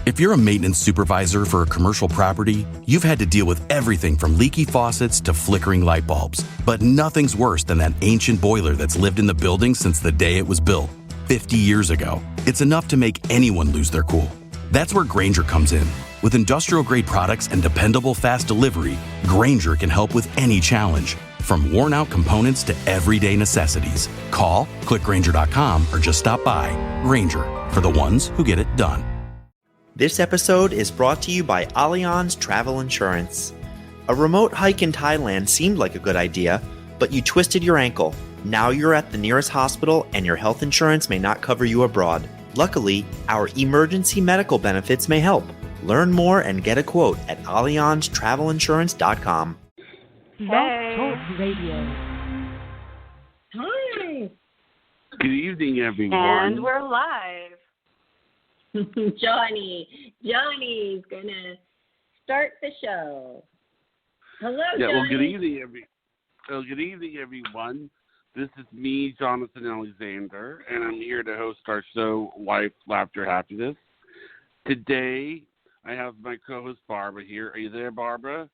If you're a maintenance supervisor for a commercial property, you've had to deal with everything from leaky faucets to flickering light bulbs. But nothing's worse than that ancient boiler that's lived in the building since the day it was built, 50 years ago. It's enough to make anyone lose their cool. That's where Grainger comes in. With industrial-grade products and dependable fast delivery, Grainger can help with any challenge, from worn-out components to everyday necessities. Call, click Grainger.com, or just stop by. Grainger, for the ones who get it done. This episode is brought to you by Allianz Travel Insurance. A remote hike in Thailand seemed like a good idea, but you twisted your ankle. Now you're at the nearest hospital and your health insurance may not cover you abroad. Luckily, our emergency medical benefits may help. Learn more and get a quote at AllianzTravelInsurance.com. Hey. Talk Radio. Hi. Good evening, everyone. And we're live. Johnny's gonna start the show. Hello, yeah, Johnny. well, good evening, everyone. This is me, Jonathan Alexander, and I'm here to host our show, Life, Laughter, Happiness. Today, I have my co-host, Barbara, here. Are you there, Barbara?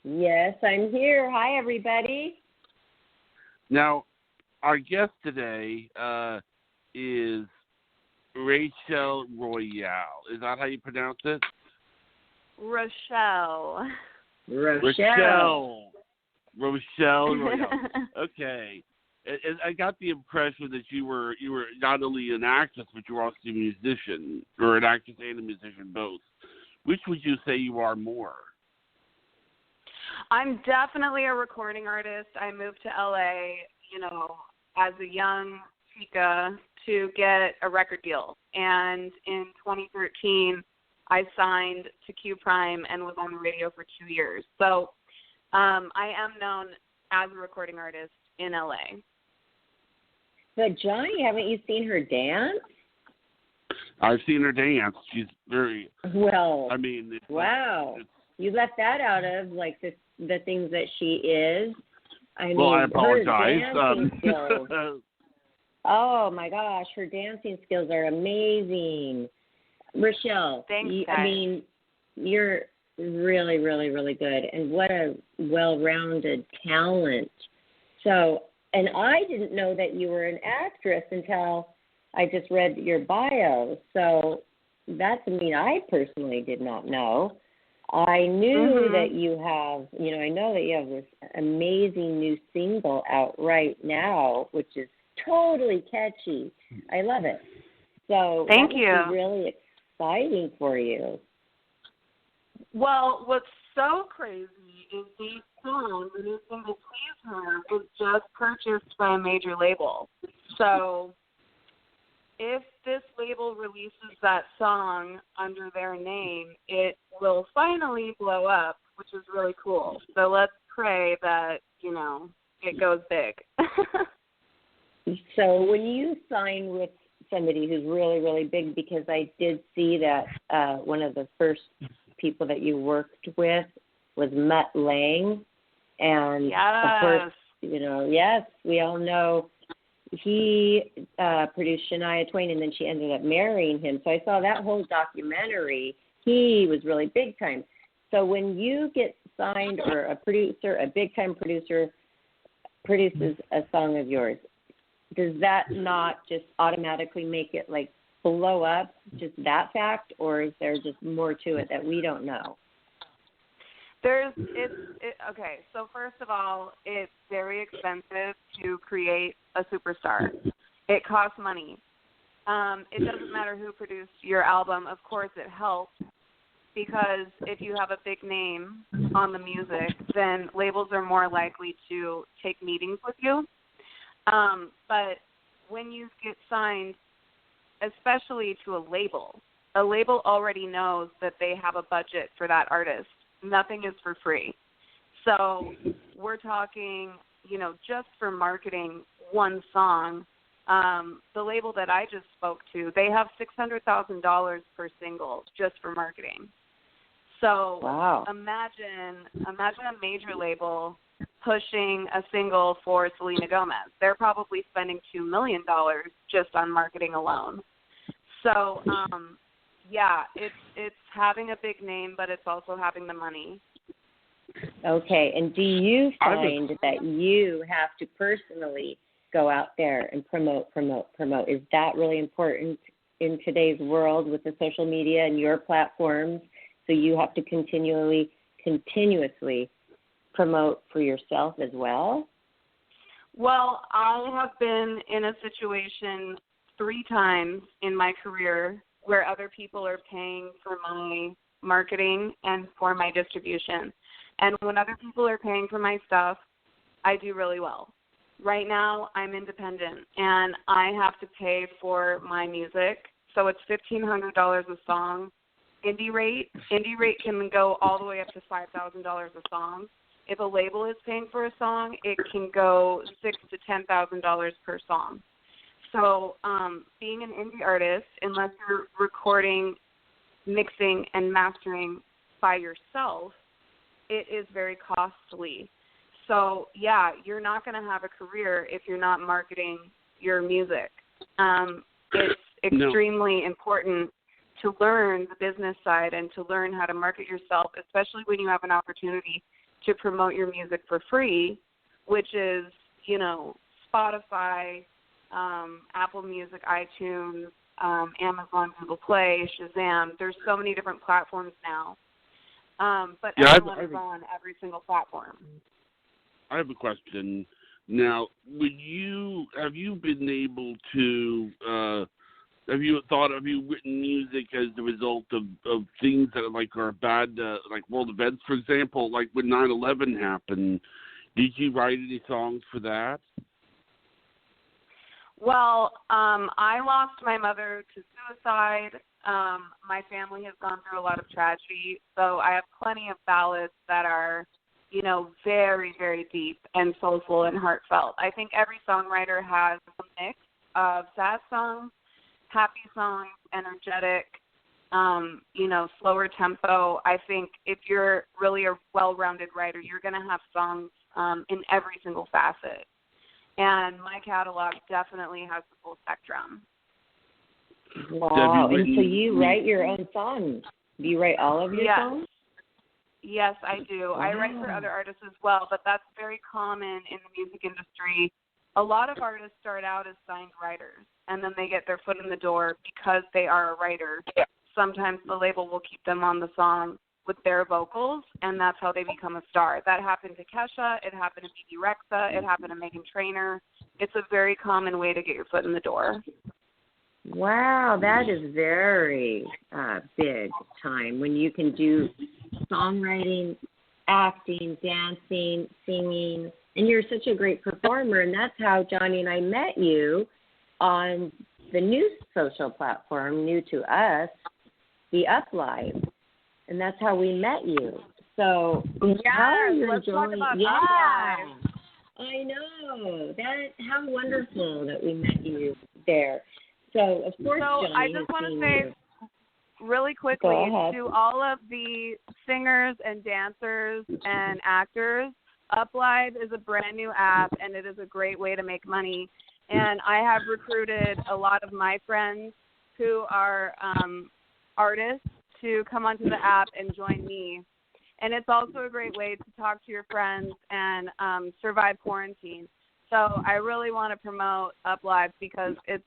Yes, I'm here. Hi, everybody. Now, our guest today is Rachele Royale. Is that how you pronounce it? Rochelle. Royale. Okay. And I got the impression that you were not only an actress, but you were also a musician, or an actress and a musician both. Which would you say you are more? I'm definitely a recording artist. I moved to LA, as a young chica to get a record deal. And in 2013, I signed to Q Prime and was on the radio for 2 years. So I am known as a recording artist in LA. But Johnny, haven't you seen her dance? I've seen her dance. She's very well. I mean, wow. You left that out of like the things that she is. I apologize. Her dancing skills. Oh my gosh, her dancing skills are amazing. Rochelle, thanks, you're really, really, really good, and what a well-rounded talent. So, and I didn't know that you were an actress until I just read your bio. So I personally did not know. I knew that you have, I know that you have this amazing new single out right now, which is totally catchy. I love it. So thank that you. must be really exciting for you. Well, what's so crazy is the song, the new single Please Her, was just purchased by a major label. So if this label releases that song under their name, it will finally blow up, which is really cool. So let's pray that, it goes big. So when you sign with somebody who's really, really big, because I did see that one of the first people that you worked with was Mutt Lange. And of course, yes, we all know he produced Shania Twain, and then she ended up marrying him. So I saw that whole documentary. He was really big time. So when you get signed, or a big-time producer produces a song of yours, does that not just automatically make it like blow up, just that fact, or is there just more to it that we don't know? Okay, so first of all, it's very expensive to create a superstar. It costs money. It doesn't matter who produced your album. Of course, it helps, because if you have a big name on the music, then labels are more likely to take meetings with you. But when you get signed, especially to a label already knows that they have a budget for that artist. Nothing is for free. So we're talking, just for marketing one song, the label that I just spoke to, they have $600,000 per single just for marketing. So wow. Imagine a major label pushing a single for Selena Gomez. They're probably spending $2 million just on marketing alone. So yeah, it's having a big name, but it's also having the money. Okay, and do you find that you have to personally go out there and promote? Is that really important in today's world with the social media and your platforms? So you have to continuously promote for yourself as well? Well, I have been in a situation 3 times in my career where other people are paying for my marketing and for my distribution. And when other people are paying for my stuff, I do really well. Right now, I'm independent, and I have to pay for my music. So it's $1,500 a song. Indie rate can go all the way up to $5,000 a song. If a label is paying for a song, it can go $6,000 to $10,000 per song. So being an indie artist, unless you're recording, mixing, and mastering by yourself, it is very costly. So, yeah, you're not going to have a career if you're not marketing your music. It's extremely important to learn the business side and to learn how to market yourself, especially when you have an opportunity to promote your music for free, which is, Spotify, Apple Music, iTunes, Amazon, Google Play, Shazam. There's so many different platforms now. But everyone is on every single platform. I have a question. Now, have you been able to, have you written music as a result of things that are bad, like world events, for example, like when 9/11 happened? Did you write any songs for that? Well, I lost my mother to suicide. My family has gone through a lot of tragedy, so I have plenty of ballads that are, very, very deep and soulful and heartfelt. I think every songwriter has a mix of sad songs, happy songs, energetic, slower tempo. I think if you're really a well-rounded writer, you're going to have songs in every single facet. And my catalog definitely has the full spectrum. Wow, and so you write your own songs. Do you write all of your songs? Yes, I do. Wow. I write for other artists as well, but that's very common in the music industry. A lot of artists start out as signed writers, and then they get their foot in the door because they are a writer. Yeah. Sometimes the label will keep them on the song with their vocals, and that's how they become a star. That happened to Kesha. It happened to BB Rexa. It happened to Meghan Trainor. It's a very common way to get your foot in the door. Wow, that is very big time when you can do songwriting, acting, dancing, singing, and you're such a great performer, and that's how Johnny and I met you on the new social platform, new to us, the UpLive, and that's how we met you. So how are you enjoying? UpLive. I know how wonderful that we met you there. So of course, Johnny, I just want to say really quickly to all of the singers and dancers and actors, UpLive is a brand new app, and it is a great way to make money. And I have recruited a lot of my friends who are artists to come onto the app and join me. And it's also a great way to talk to your friends and survive quarantine. So I really want to promote UpLive because it's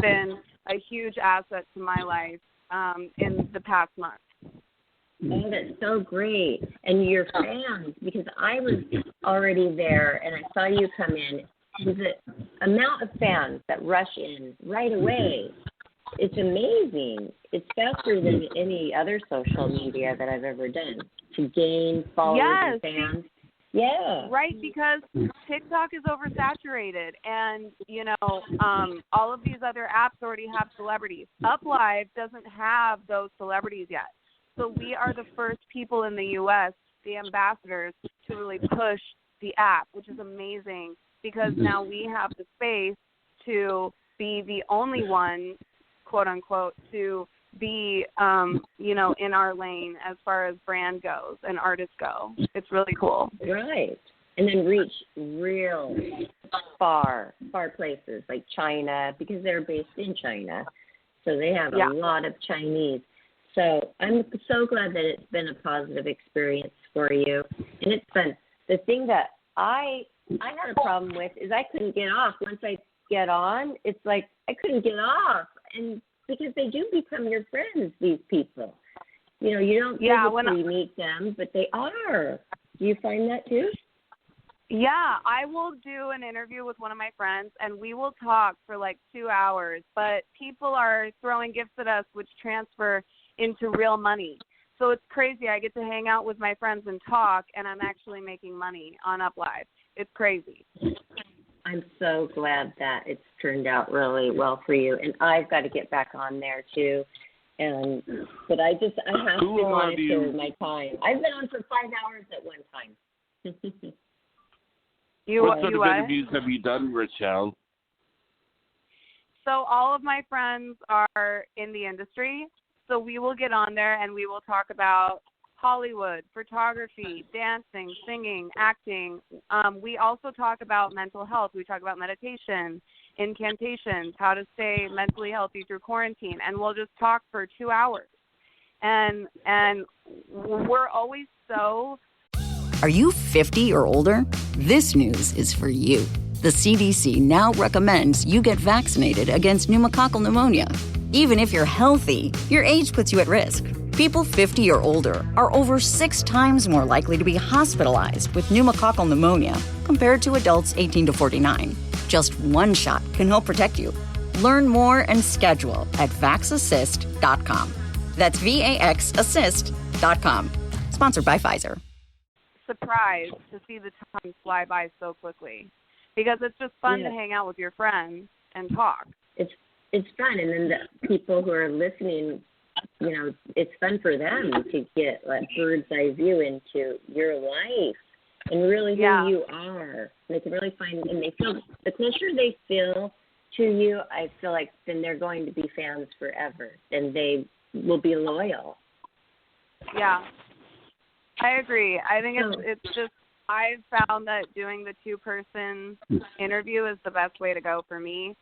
been a huge asset to my life in the past month. Oh, that's so great. And your fans, because I was already there and I saw you come in, the amount of fans that rush in right away, it's amazing. It's faster than any other social media that I've ever done to gain followers and fans. Yeah. Right, because TikTok is oversaturated, and, all of these other apps already have celebrities. UpLive doesn't have those celebrities yet. So we are the first people in the U.S., the ambassadors, to really push the app, which is amazing because now we have the space to be the only one, quote unquote, to be, in our lane as far as brand goes and artists go. It's really cool. Right. And then reach real far places like China because they're based in China. So they have a lot of Chinese. So I'm so glad that it's been a positive experience for you. And it's been the thing that I had a problem with is I couldn't get off. Once I get on, it's like I couldn't get off. And because they do become your friends, these people. You know, you don't physically meet them, but they are. Do you find that too? Yeah, I will do an interview with one of my friends, and we will talk for like 2 hours, but people are throwing gifts at us which transfer into real money. So it's crazy. I get to hang out with my friends and talk, and I'm actually making money on UpLive. It's crazy. I'm so glad that it's turned out really well for you, and I've got to get back on there too. But I have to monitor my time. I've been on for 5 hours at one time. What sort of interviews have you done, Rachele? So all of my friends are in the industry, so we will get on there and we will talk about Hollywood, photography, dancing, singing, acting. We also talk about mental health. We talk about meditation, incantations, how to stay mentally healthy through quarantine, and we'll just talk for 2 hours. And we're always so... Are you 50 or older? This news is for you. The CDC now recommends you get vaccinated against pneumococcal pneumonia. Even if you're healthy, your age puts you at risk. People 50 or older are over 6 times more likely to be hospitalized with pneumococcal pneumonia compared to adults 18 to 49. Just one shot can help protect you. Learn more and schedule at vaxassist.com. That's VAXassist.com. Sponsored by Pfizer. Surprised to see the time fly by so quickly because it's just fun to hang out with your friends and talk. It's fun, and then the people who are listening, you know, it's fun for them to get like bird's eye view into your life and really who you are. They can really find, and they feel the closer they feel to you, I feel like then they're going to be fans forever, and they will be loyal. Yeah. I agree. I think it's just I've found that doing the 2-person interview is the best way to go for me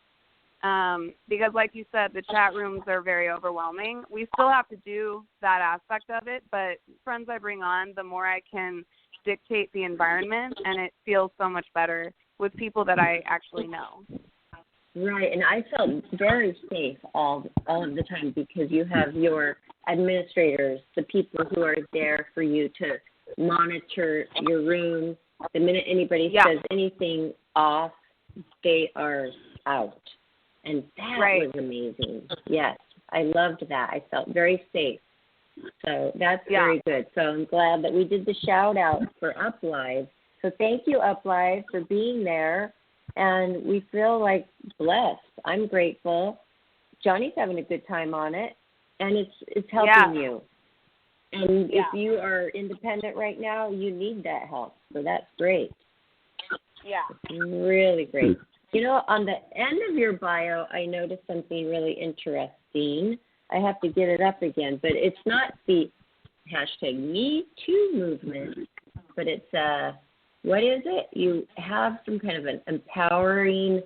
because, like you said, the chat rooms are very overwhelming. We still have to do that aspect of it, but friends I bring on, the more I can dictate the environment, and it feels so much better with people that I actually know. Right, and I felt very safe all of the time because you have your administrators, the people who are there for you to monitor your room. The minute anybody says anything off, they are out. And that was amazing. Yes, I loved that. I felt very safe. So that's very good. So I'm glad that we did the shout out for UpLive. So thank you, UpLive, for being there. And we feel like blessed. I'm grateful. Johnny's having a good time on it, and it's helping you. And if you are independent right now, you need that help. So that's great. Yeah. Really great. You know, on the end of your bio, I noticed something really interesting. I have to get it up again, but it's not the #MeToo movement, but it's what is it? You have some kind of an empowering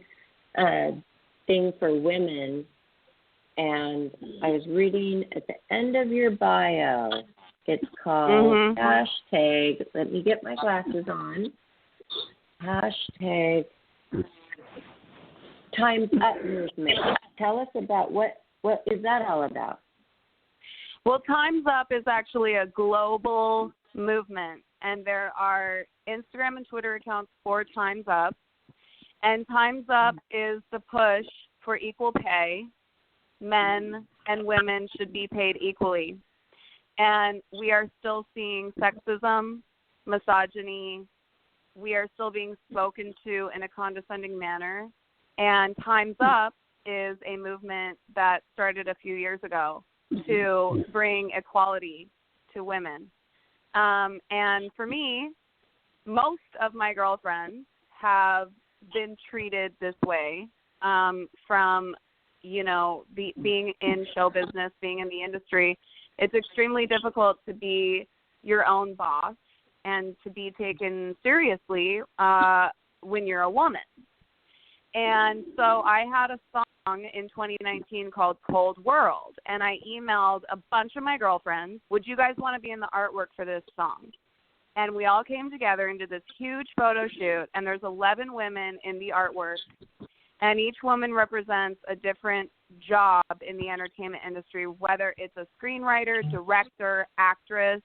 thing for women, and I was reading at the end of your bio. It's called hashtag, let me get my glasses on, hashtag Time's Up movement. Tell us about what is that all about? Well, Time's Up is actually a global movement, and there are Instagram and Twitter accounts for Time's Up. And Time's Up is the push for equal pay. Men and women should be paid equally. And we are still seeing sexism, misogyny. We are still being spoken to in a condescending manner. And Time's Up is a movement that started a few years ago to bring equality to women. And for me, most of my girlfriends have been treated this way from, you know, being in show business, being in the industry. It's extremely difficult to be your own boss and to be taken seriously when you're a woman. And so I had a song in 2019 called Cold World, and I emailed a bunch of my girlfriends, would you guys want to be in the artwork for this song? And we all came together and did this huge photo shoot, and there's 11 women in the artwork, and each woman represents a different job in the entertainment industry, whether it's a screenwriter, director, actress,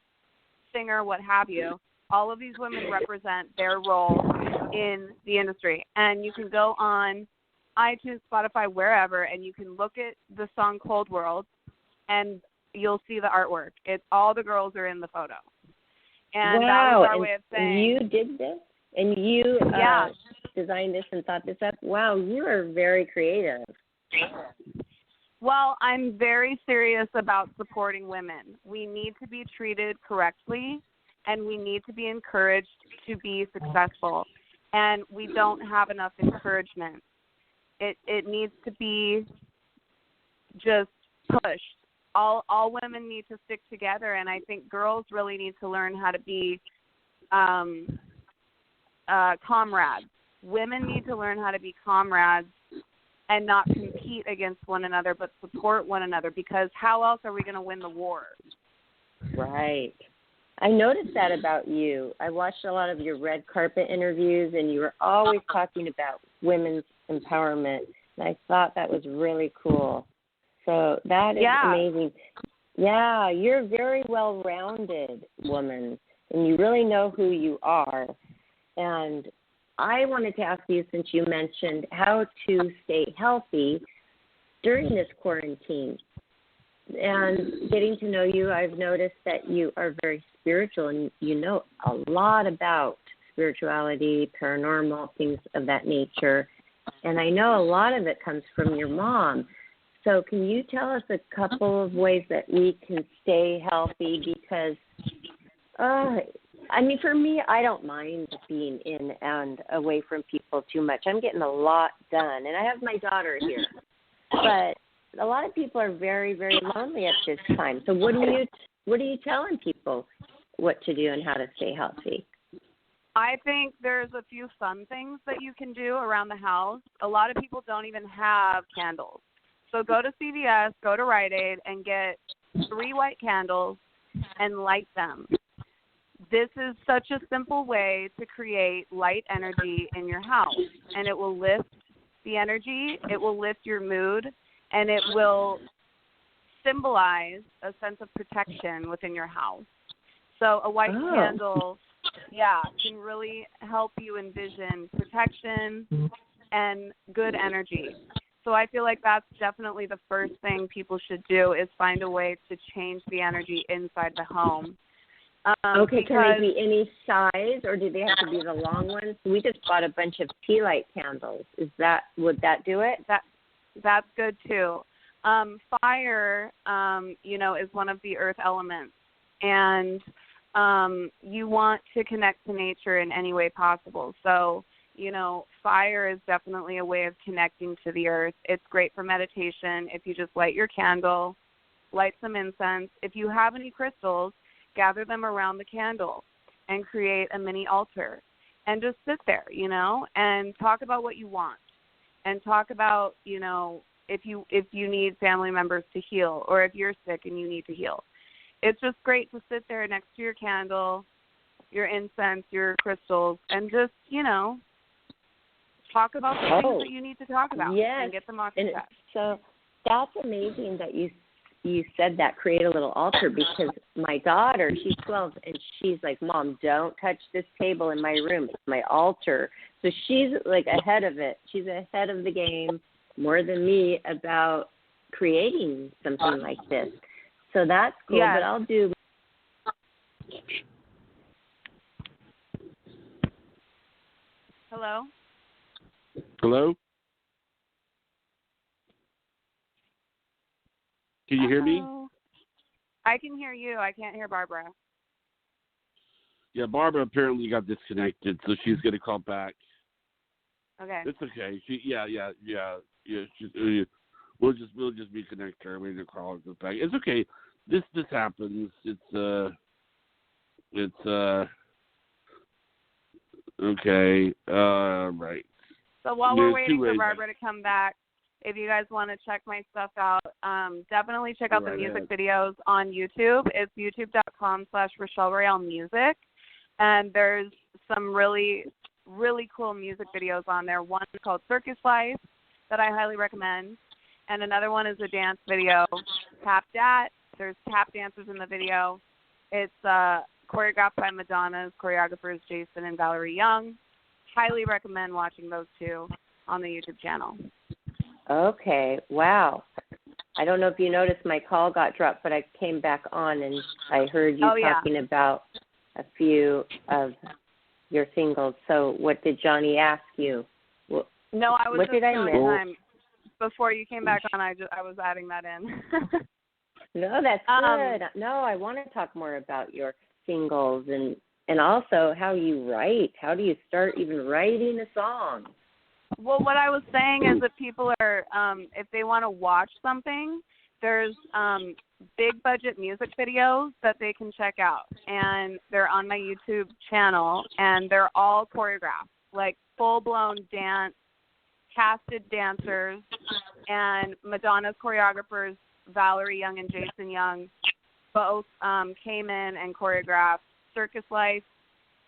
singer, what have you. All of these women represent their role in the industry. And you can go on iTunes, Spotify, wherever, and you can look at the song Cold World, and you'll see the artwork. It's all the girls are in the photo. And wow. that was our and way of saying. You did this? And you Yeah. designed this and thought this up? Wow, you are very creative. Well, I'm very serious about supporting women. We need to be treated correctly, and we need to be encouraged to be successful. And we don't have enough encouragement. It needs to be just pushed. All women need to stick together, and I think girls really need to learn how to be comrades. Women need to learn how to be comrades and not compete against one another, but support one another, because how else are we going to win the war? Right. I noticed that about you. I watched a lot of your red carpet interviews, and you were always talking about women's empowerment, and I thought that was really cool. So that is amazing. Yeah, you're a very well-rounded woman, and you really know who you are. And I wanted to ask you, since you mentioned how to stay healthy during this quarantine. And getting to know you, I've noticed that you are very spiritual, and you know a lot about spirituality, paranormal, things of that nature. And I know a lot of it comes from your mom. So can you tell us a couple of ways that we can stay healthy? Because, I mean, for me, I don't mind being in and away from people too much. I'm getting a lot done, and I have my daughter here. But a lot of people are very, very lonely at this time. So what are you telling people what to do and how to stay healthy? I think there's a few fun things that you can do around the house. A lot of people don't even have candles. So go to CVS, go to Rite Aid, and get 3 white candles and light them. This is such a simple way to create light energy in your house, and it will lift the energy, it will lift your mood, and it will symbolize a sense of protection within your house. So a white candle, can really help you envision protection and good energy. So I feel like that's definitely the first thing people should do, is find a way to change the energy inside the home. Okay, can they be any size, or do they have to be the long ones? We just bought a bunch of tea light candles. Would that do it? That's good too. Fire, is one of the earth elements, and you want to connect to nature in any way possible. So, fire is definitely a way of connecting to the earth. It's great for meditation. If you just light your candle, light some incense. If you have any crystals, gather them around the candle and create a mini altar, and just sit there, and talk about what you want, and talk about, if you need family members to heal, or if you're sick and you need to heal. It's just great to sit there next to your candle, your incense, your crystals, and just, talk about the things that you need to talk about, and get them off your chest. So that's amazing that you said that, create a little altar, because my daughter, she's 12, and she's like, Mom, don't touch this table in my room. It's my altar. So she's like ahead of it. She's ahead of the game more than me about creating something like this. So that's cool, but I'll do. Hello? Hello? Can you hear me? I can hear you. I can't hear Barbara. Yeah, Barbara apparently got disconnected, so she's going to call back. Okay. It's okay. We'll just reconnect her. We're gonna call her back. It's okay. This happens. It's okay. Right. So while we're There's waiting two for ways. Barbara to come back, if you guys want to check my stuff out, definitely check out the Right music ahead. videos on YouTube. It's youtube.com/Rachele Royale Music. And there's some really, really cool music videos on there. One is called Circus Life that I highly recommend. And another one is a dance video, Tap Dat. There's tap dancers in the video. It's choreographed by Madonna's choreographers Jason and Valerie Young. Highly recommend watching those two on the YouTube channel. Okay, wow. I don't know if you noticed my call got dropped, but I came back on and I heard you talking about a few of your singles. So what did Johnny ask you? No, I was what did I miss? time. Before you came back on, I was adding that in. No, that's good. No, I want to talk more about your singles and also how you write. How do you start even writing a song? Well, what I was saying is that people are, if they want to watch something, there's big budget music videos that they can check out, and they're on my YouTube channel, and they're all choreographed, like full-blown dance, casted dancers, and Madonna's choreographers, Valerie Young and Jason Young, both came in and choreographed Circus Life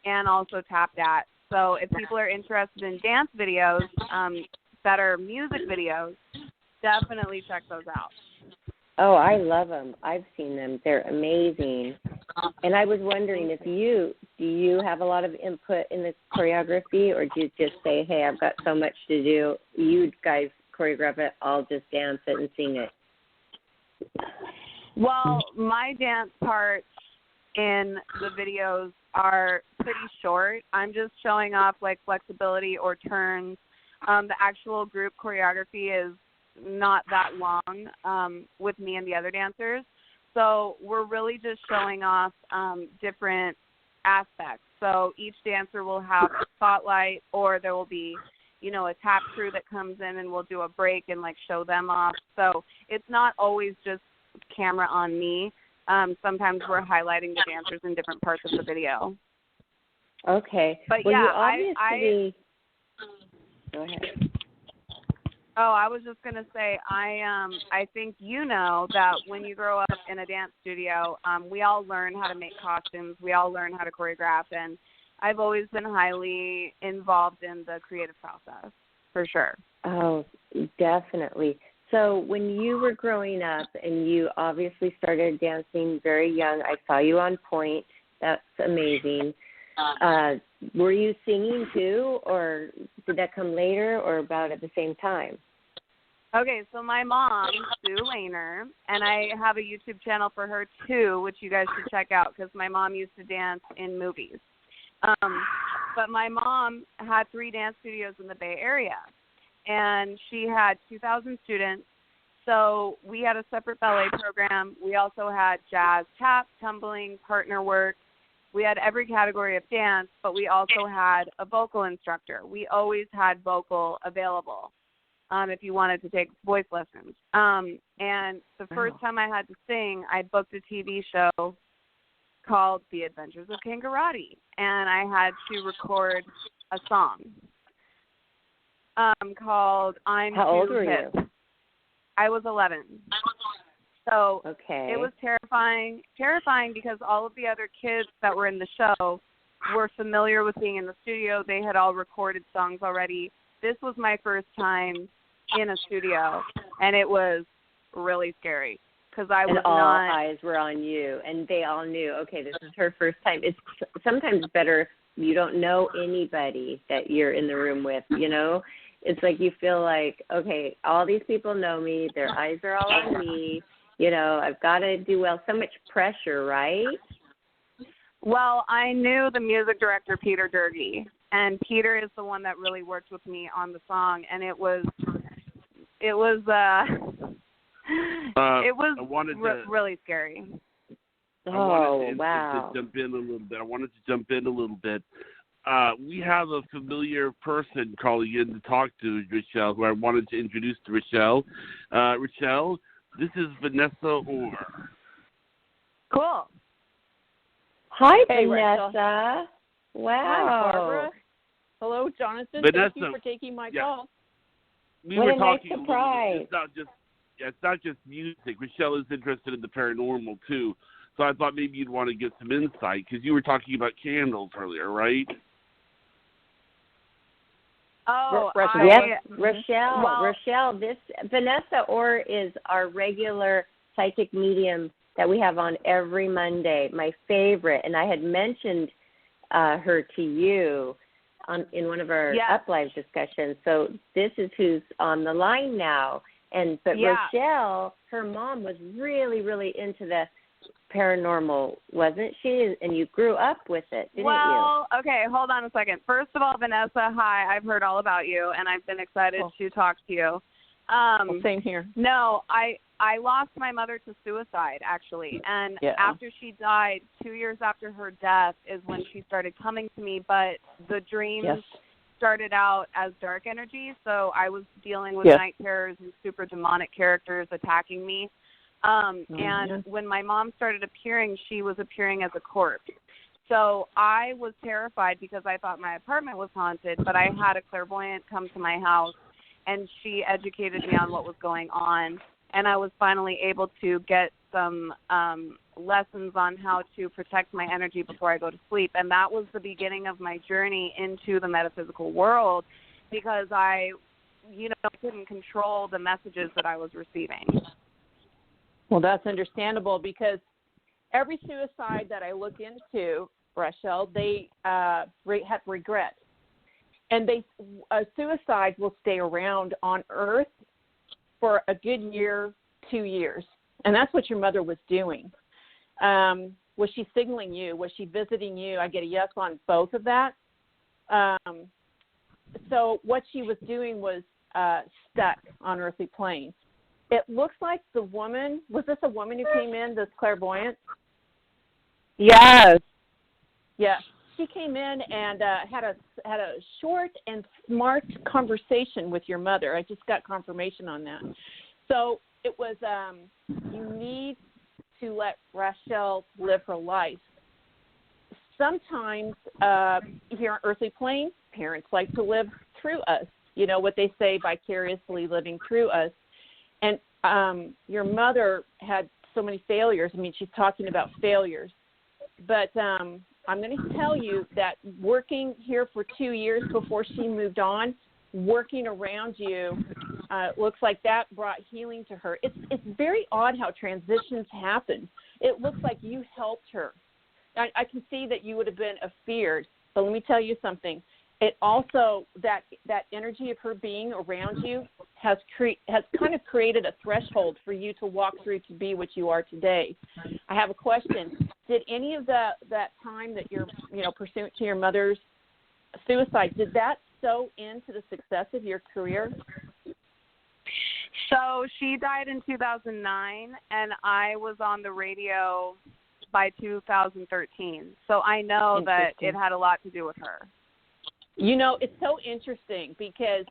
and also Tap Dat. So if people are interested in dance videos that are music videos, definitely check those out. Oh, I love them. I've seen them. They're amazing. And I was wondering if do you have a lot of input in the choreography, or do you just say, hey, I've got so much to do, you guys choreograph it, I'll just dance it and sing it? Well, my dance parts in the videos are pretty short. I'm just showing off like flexibility or turns. The actual group choreography is not that long with me and the other dancers. So we're really just showing off different aspects. So each dancer will have a spotlight, or there will be, a tap crew that comes in and we'll do a break and like show them off. So it's not always just camera on me. Sometimes we're highlighting the dancers in different parts of the video. Okay. But well, yeah, you obviously... Go ahead. Oh, I was just gonna say, I think that when you grow up in a dance studio, we all learn how to make costumes, we all learn how to choreograph, and I've always been highly involved in the creative process, for sure. Oh, definitely. So when you were growing up and you obviously started dancing very young, I saw you on Point. That's amazing. Were you singing too, or did that come later or about at the same time? Okay, so my mom, Sue Lehner, and I have a YouTube channel for her too, which you guys should check out because my mom used to dance in movies. But my mom had 3 dance studios in the Bay Area, and she had 2,000 students. So we had a separate ballet program. We also had jazz, tap, tumbling, partner work. We had every category of dance, but we also had a vocal instructor. We always had vocal available if you wanted to take voice lessons. And the first time I had to sing, I booked a TV show called The Adventures of Kangaroo, and I had to record a song called I'm How Too old were Hip. you? I was 11. So okay. It was terrifying because all of the other kids that were in the show were familiar with being in the studio. They had all recorded songs already. This was my first time in a studio, and it was really scary because I was all not. eyes were on you, and they all knew, okay, this is her first time. It's sometimes better if you don't know anybody that you're in the room with, It's like you feel like, okay, all these people know me. Their eyes are all on me. I've got to do well. So much pressure, right? Well, I knew the music director, Peter Durkee, and Peter is the one that really worked with me on the song, and it was really scary. Wow. To jump in a little bit. I wanted to jump in a little bit. We have a familiar person calling in to talk to Rachele, who I wanted to introduce to Rachele. Rachele, this is Vanessa Orr. Cool. Hi, Hey, Vanessa. Rachel. Wow. Hi, Barbara. Hello, Jonathan. Vanessa, thank you for taking my yeah. call. We What were a nice talking a little surprise. bit. It's not just music. Michelle is interested in the paranormal too, so I thought maybe you'd want to get some insight because you were talking about candles earlier, right? Oh, Yes, Rachele. Well, Rachele, this Vanessa Orr is our regular psychic medium that we have on every Monday. My favorite, and I had mentioned her to you in one of our Up Live discussions. So this is who's on the line now. But Rachele, her mom was really, really into the paranormal, wasn't she? And you grew up with it, didn't you? Okay, hold on a second. First of all, Vanessa, hi. I've heard all about you, and I've been excited to talk to you. Same here. No, I lost my mother to suicide, actually. And after she died, 2 years after her death is when she started coming to me. But the dreams started out as dark energy, so I was dealing with night terrors and super demonic characters attacking me. And when my mom started appearing, she was appearing as a corpse. So I was terrified because I thought my apartment was haunted, but I had a clairvoyant come to my house, and she educated me on what was going on. And I was finally able to get some lessons on how to protect my energy before I go to sleep. And that was the beginning of my journey into the metaphysical world because I, couldn't control the messages that I was receiving. Well, that's understandable because every suicide that I look into, Rachele, they have regret. And a suicide will stay around on Earth for a good year, 2 years. And that's what your mother was doing. Was she signaling you? Was she visiting you? I get a yes on both of that. So what she was doing was stuck on earthly plane. It looks like the woman, was this a woman who came in, this clairvoyant? Yes. Yeah. She came in and had a short and smart conversation with your mother. I just got confirmation on that. So it was you need to let Rachele live her life. Sometimes here on earthly plane, parents like to live through us. You know what they say, vicariously living through us. And your mother had so many failures. I mean, she's talking about failures. But I'm going to tell you that working here for 2 years before she moved on, working around you, looks like that brought healing to her. It's very odd how transitions happen. It looks like you helped her. I can see that you would have been afeared, but let me tell you something. It also, that energy of her being around you has kind of created a threshold for you to walk through to be what you are today. I have a question. Did any of that time that you're, pursuant to your mother's suicide, did that sow into the success of your career? So she died in 2009, and I was on the radio by 2013. So I know that it had a lot to do with her. It's so interesting because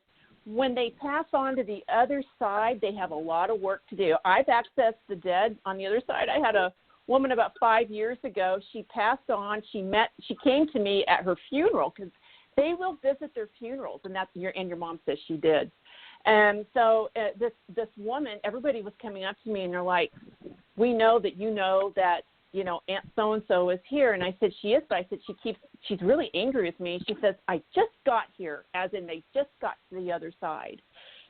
when they pass on to the other side, they have a lot of work to do. I've accessed the dead on the other side. I had a woman about 5 years ago. She passed on. She came to me at her funeral because they will visit their funerals, and your mom says she did. And so this woman, everybody was coming up to me and they're like, "We know that that Aunt so-and-so is here." And I said, "She is," but I said, she's really angry with me. She says, "I just got here," as in they just got to the other side.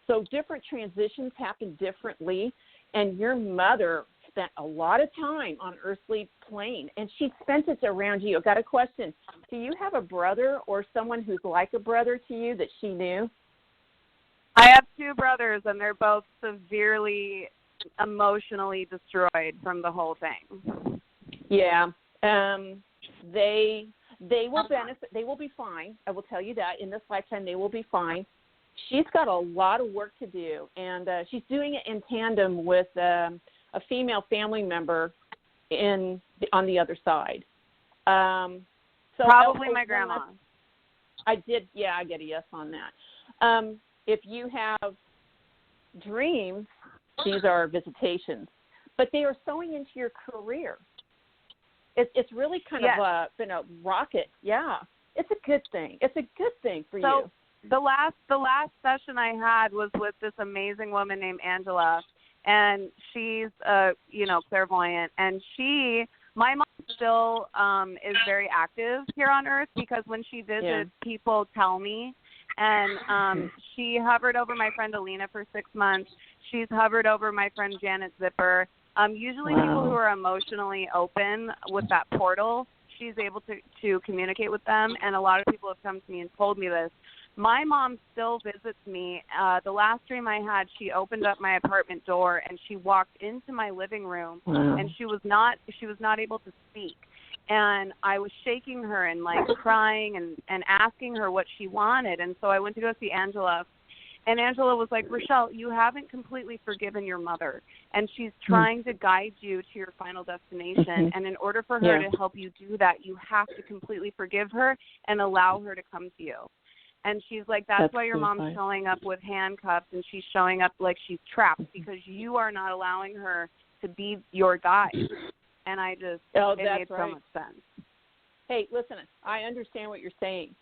So different transitions happen differently, and your mother spent a lot of time on earthly plane, and she spent it around you. I've got a question. Do you have a brother or someone who's like a brother to you that she knew? I have two brothers, and they're both severely emotionally destroyed from the whole thing. Yeah. They will benefit. They will be fine. I will tell you that. In this lifetime, they will be fine. She's got a lot of work to do, and she's doing it in tandem with a female family member on the other side. So probably my grandma. I did. Yeah, I get a yes on that. If you have dreams, these are visitations, but they are sowing into your career. It's really kind of been a rocket. Yeah. It's a good thing. It's a good thing for you. The last session I had was with this amazing woman named Angela, and she's clairvoyant, and my mom still is very active here on Earth, because when she visits, people tell me. And she hovered over my friend Alina for 6 months. She's hovered over my friend Janet Zipper. Usually people who are emotionally open with that portal, she's able to communicate with them, and a lot of people have come to me and told me this. My mom still visits me. The last dream I had, she opened up my apartment door and she walked into my living room, and she was not able to speak. And I was shaking her and like crying and asking her what she wanted. And so I went to go see Angela, and Angela was like, Rachele, you haven't completely forgiven your mother, and she's trying to guide you to your final destination. And in order for her to help you do that, you have to completely forgive her and allow her to come to you. And she's like, that's why your mom's showing up with handcuffs, and she's showing up like she's trapped, because you are not allowing her to be your guide. And I just, it made so much sense. Hey, listen, I understand what you're saying.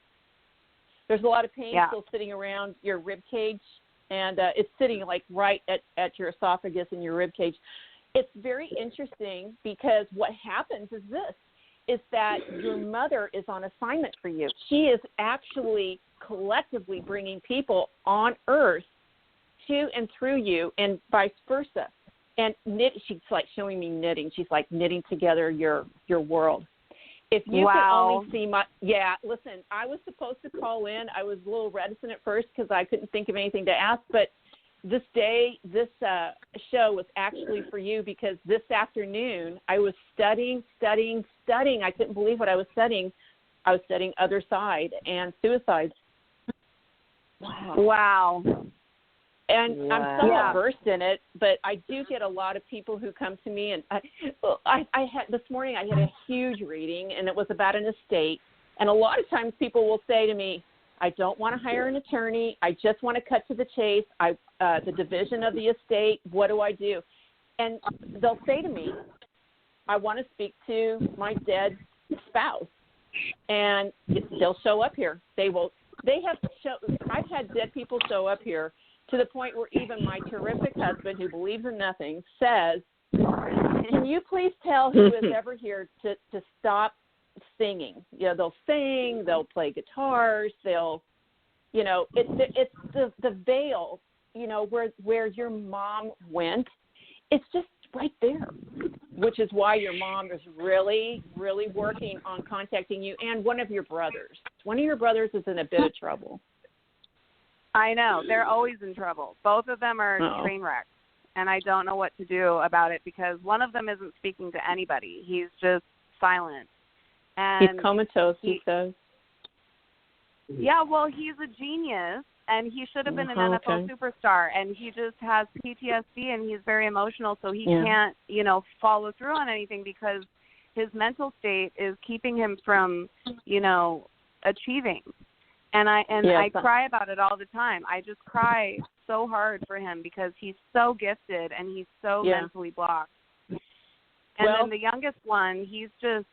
There's a lot of pain still sitting around your rib cage, and it's sitting like right at your esophagus and your rib cage. It's very interesting, because what happens is that your mother is on assignment for you. She is actually collectively bringing people on Earth to and through you, and vice versa. And she's like showing me knitting. She's like knitting together your world. If you could only see listen, I was supposed to call in. I was a little reticent at first because I couldn't think of anything to ask, but this show was actually for you, because this afternoon I was studying. I couldn't believe what I was studying. I was studying other side and suicides. Wow. And I'm somewhat versed in it, but I do get a lot of people who come to me, and I had this morning I had a huge reading, and it was about an estate. And a lot of times people will say to me, I don't want to hire an attorney. I just want to cut to the chase. The division of the estate, what do I do? And they'll say to me, I want to speak to my dead spouse. And they'll show up here. I've had dead people show up here, to the point where even my terrific husband, who believes in nothing, says, can you please tell who is ever here to stop singing? They'll sing, they'll play guitars, it's the veil, where your mom went. It's just right there, which is why your mom is really, really working on contacting you, and one of your brothers. One of your brothers is in a bit of trouble. I know. They're always in trouble. Both of them are train wrecks, and I don't know what to do about it, because one of them isn't speaking to anybody. He's just silent. And he's comatose, he says. Yeah, well, he's a genius, and he should have been an NFL superstar, and he just has PTSD, and he's very emotional, so he can't, follow through on anything, because his mental state is keeping him from, achieving. And I cry about it all the time. I just cry so hard for him, because he's so gifted and he's so mentally blocked. And then the youngest one, he's just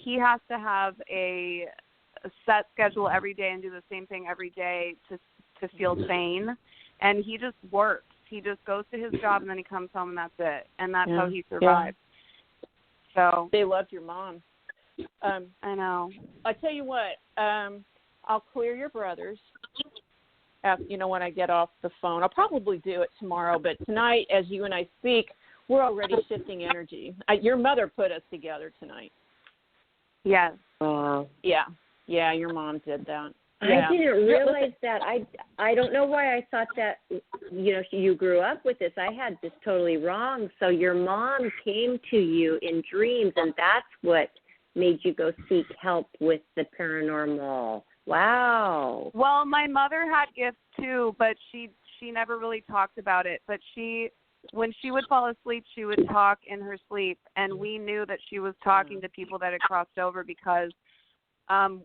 he has to have a set schedule every day and do the same thing every day to feel sane. And he just works. He just goes to his job, and then he comes home, and that's it. And that's how he survives. So they loved your mom. I know. I tell you what. I'll clear your brothers, when I get off the phone. I'll probably do it tomorrow, but tonight, as you and I speak, we're already shifting energy. Your mother put us together tonight. Yes. Yeah, your mom did that. Yeah. I didn't realize that. I don't know why I thought that, you grew up with this. I had this totally wrong. So your mom came to you in dreams, and that's what made you go seek help with the paranormal. Wow. Well, my mother had gifts too, but she never really talked about it. But when she would fall asleep, she would talk in her sleep, and we knew that she was talking to people that had crossed over, because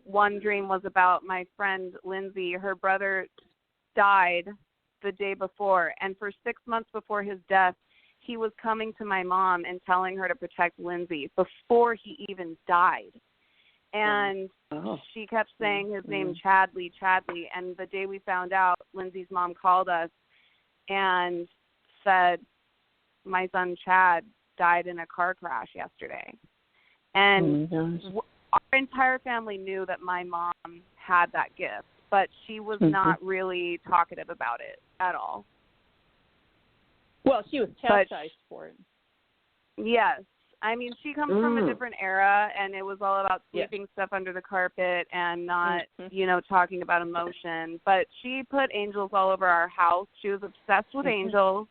one dream was about my friend Lindsay. Her brother died the day before, and for 6 months before his death, he was coming to my mom and telling her to protect Lindsay before he even died. And she kept saying his name, Chadley. And the day we found out, Lindsay's mom called us and said, my son Chad died in a car crash yesterday. And our entire family knew that my mom had that gift, but she was not really talkative about it at all. Well, she was chastised for it. Yes. I mean, she comes from a different era, and it was all about sweeping stuff under the carpet and not, talking about emotion. But she put angels all over our house. She was obsessed with angels,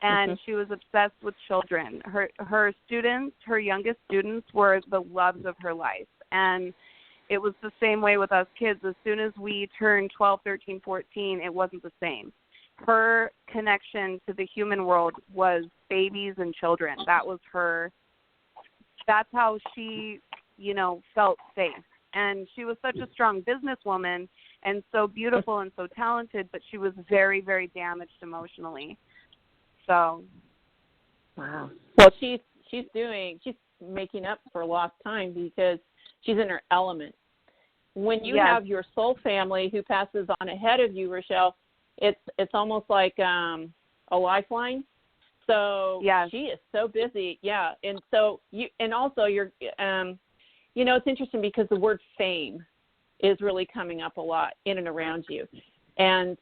and she was obsessed with children. Her students, her youngest students, were the loves of her life. And it was the same way with us kids. As soon as we turned 12, 13, 14, it wasn't the same. Her connection to the human world was babies and children. That was her. That's how she, felt safe. And she was such a strong businesswoman and so beautiful and so talented, but she was very, very damaged emotionally. So. Wow. Well, she's making up for lost time because she's in her element. When you have your soul family who passes on ahead of you, Rachele, it's almost like a lifeline. So she is so busy, and so you're, it's interesting because the word fame is really coming up a lot in and around you, and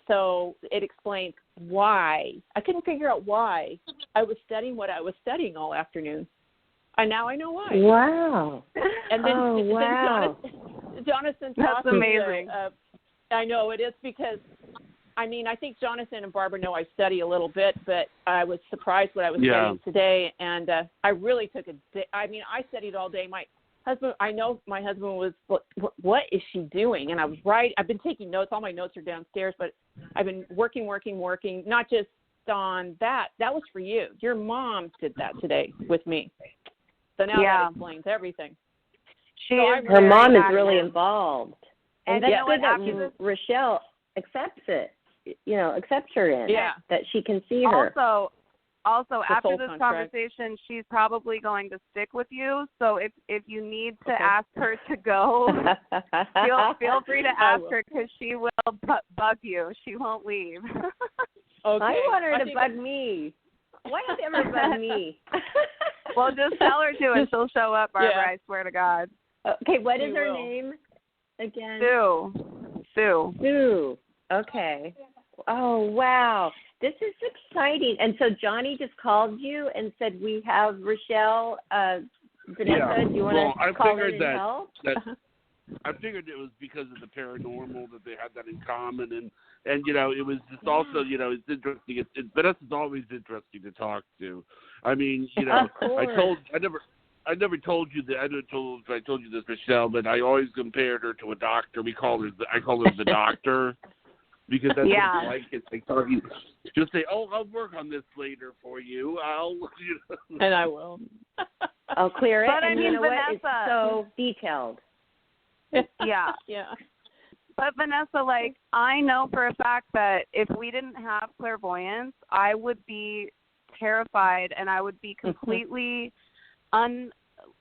so it explains why I couldn't figure out why I was studying what I was studying all afternoon, and now I know why. Wow! And then, Jonathan, that's amazing. I know it is because. I mean, I think Jonathan and Barbara know I study a little bit, but I was surprised what I was studying today, and I really took a day. I mean, I studied all day. I know my husband was, what is she doing? And I was right. I've been taking notes. All my notes are downstairs, but I've been working, not just on that. That was for you. Your mom did that today with me. So now that explains everything. Her mom is really involved. And that's good that Rachele accepts it. Accepts her in, that she can see her. Also, after this conversation, she's probably going to stick with you. So if you need to ask her to go, feel free to ask her because she will bug you. She won't leave. Okay. I want her to bug me. Why don't you ever bug me? Well, just tell her to and she'll show up, Barbara, I swear to God. Okay, what is her name again? Sue. Okay. Oh, wow. This is exciting. And so Johnny just called you and said, we have Rachele, Vanessa, do you want to call in and help? I figured it was because of the paranormal that they had that in common. And it was just also, it's interesting. Vanessa's always interesting to talk to. I mean, I never told you that. I told you this, Rachele, but I always compared her to a doctor. I call her the doctor. Because that's what it's like. It's like she'll say, I'll work on this later for you. And I will. I'll clear it. But and Vanessa, what? It's so detailed. Yeah. But Vanessa, I know for a fact that if we didn't have clairvoyance, I would be terrified and I would be completely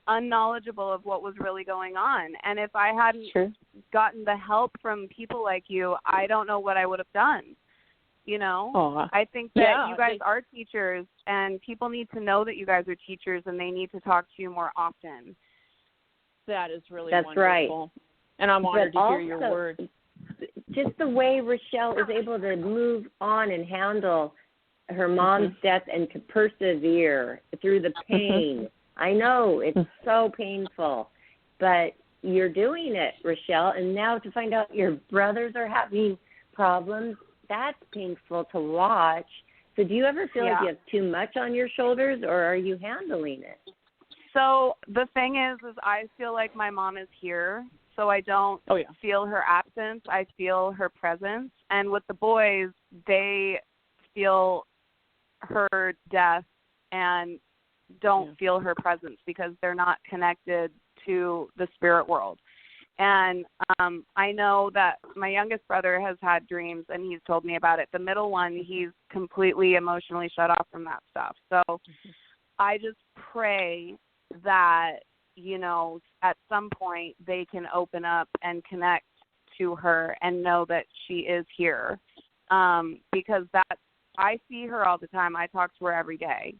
unknowledgeable of what was really going on. And if I hadn't gotten the help from people like you, I don't know what I would have done. I think that you guys are teachers and people need to know that you guys are teachers and they need to talk to you more often. That is really That's wonderful. Right. And I'm honored to hear your words. Just the way Rachele is able to move on and handle her mom's death and to persevere through the pain. I know it's so painful, but you're doing it, Rachele. And now to find out your brothers are having problems, that's painful to watch. So do you ever feel like you have too much on your shoulders, or are you handling it? So the thing is I feel like my mom is here, so I don't feel her absence. I feel her presence. And with the boys, they feel her death and don't feel her presence because they're not connected to the spirit world. And I know that my youngest brother has had dreams, and he's told me about it. The middle one, he's completely emotionally shut off from that stuff. So I just pray that at some point they can open up and connect to her and know that she is here. Because I see her all the time. I talk to her every day.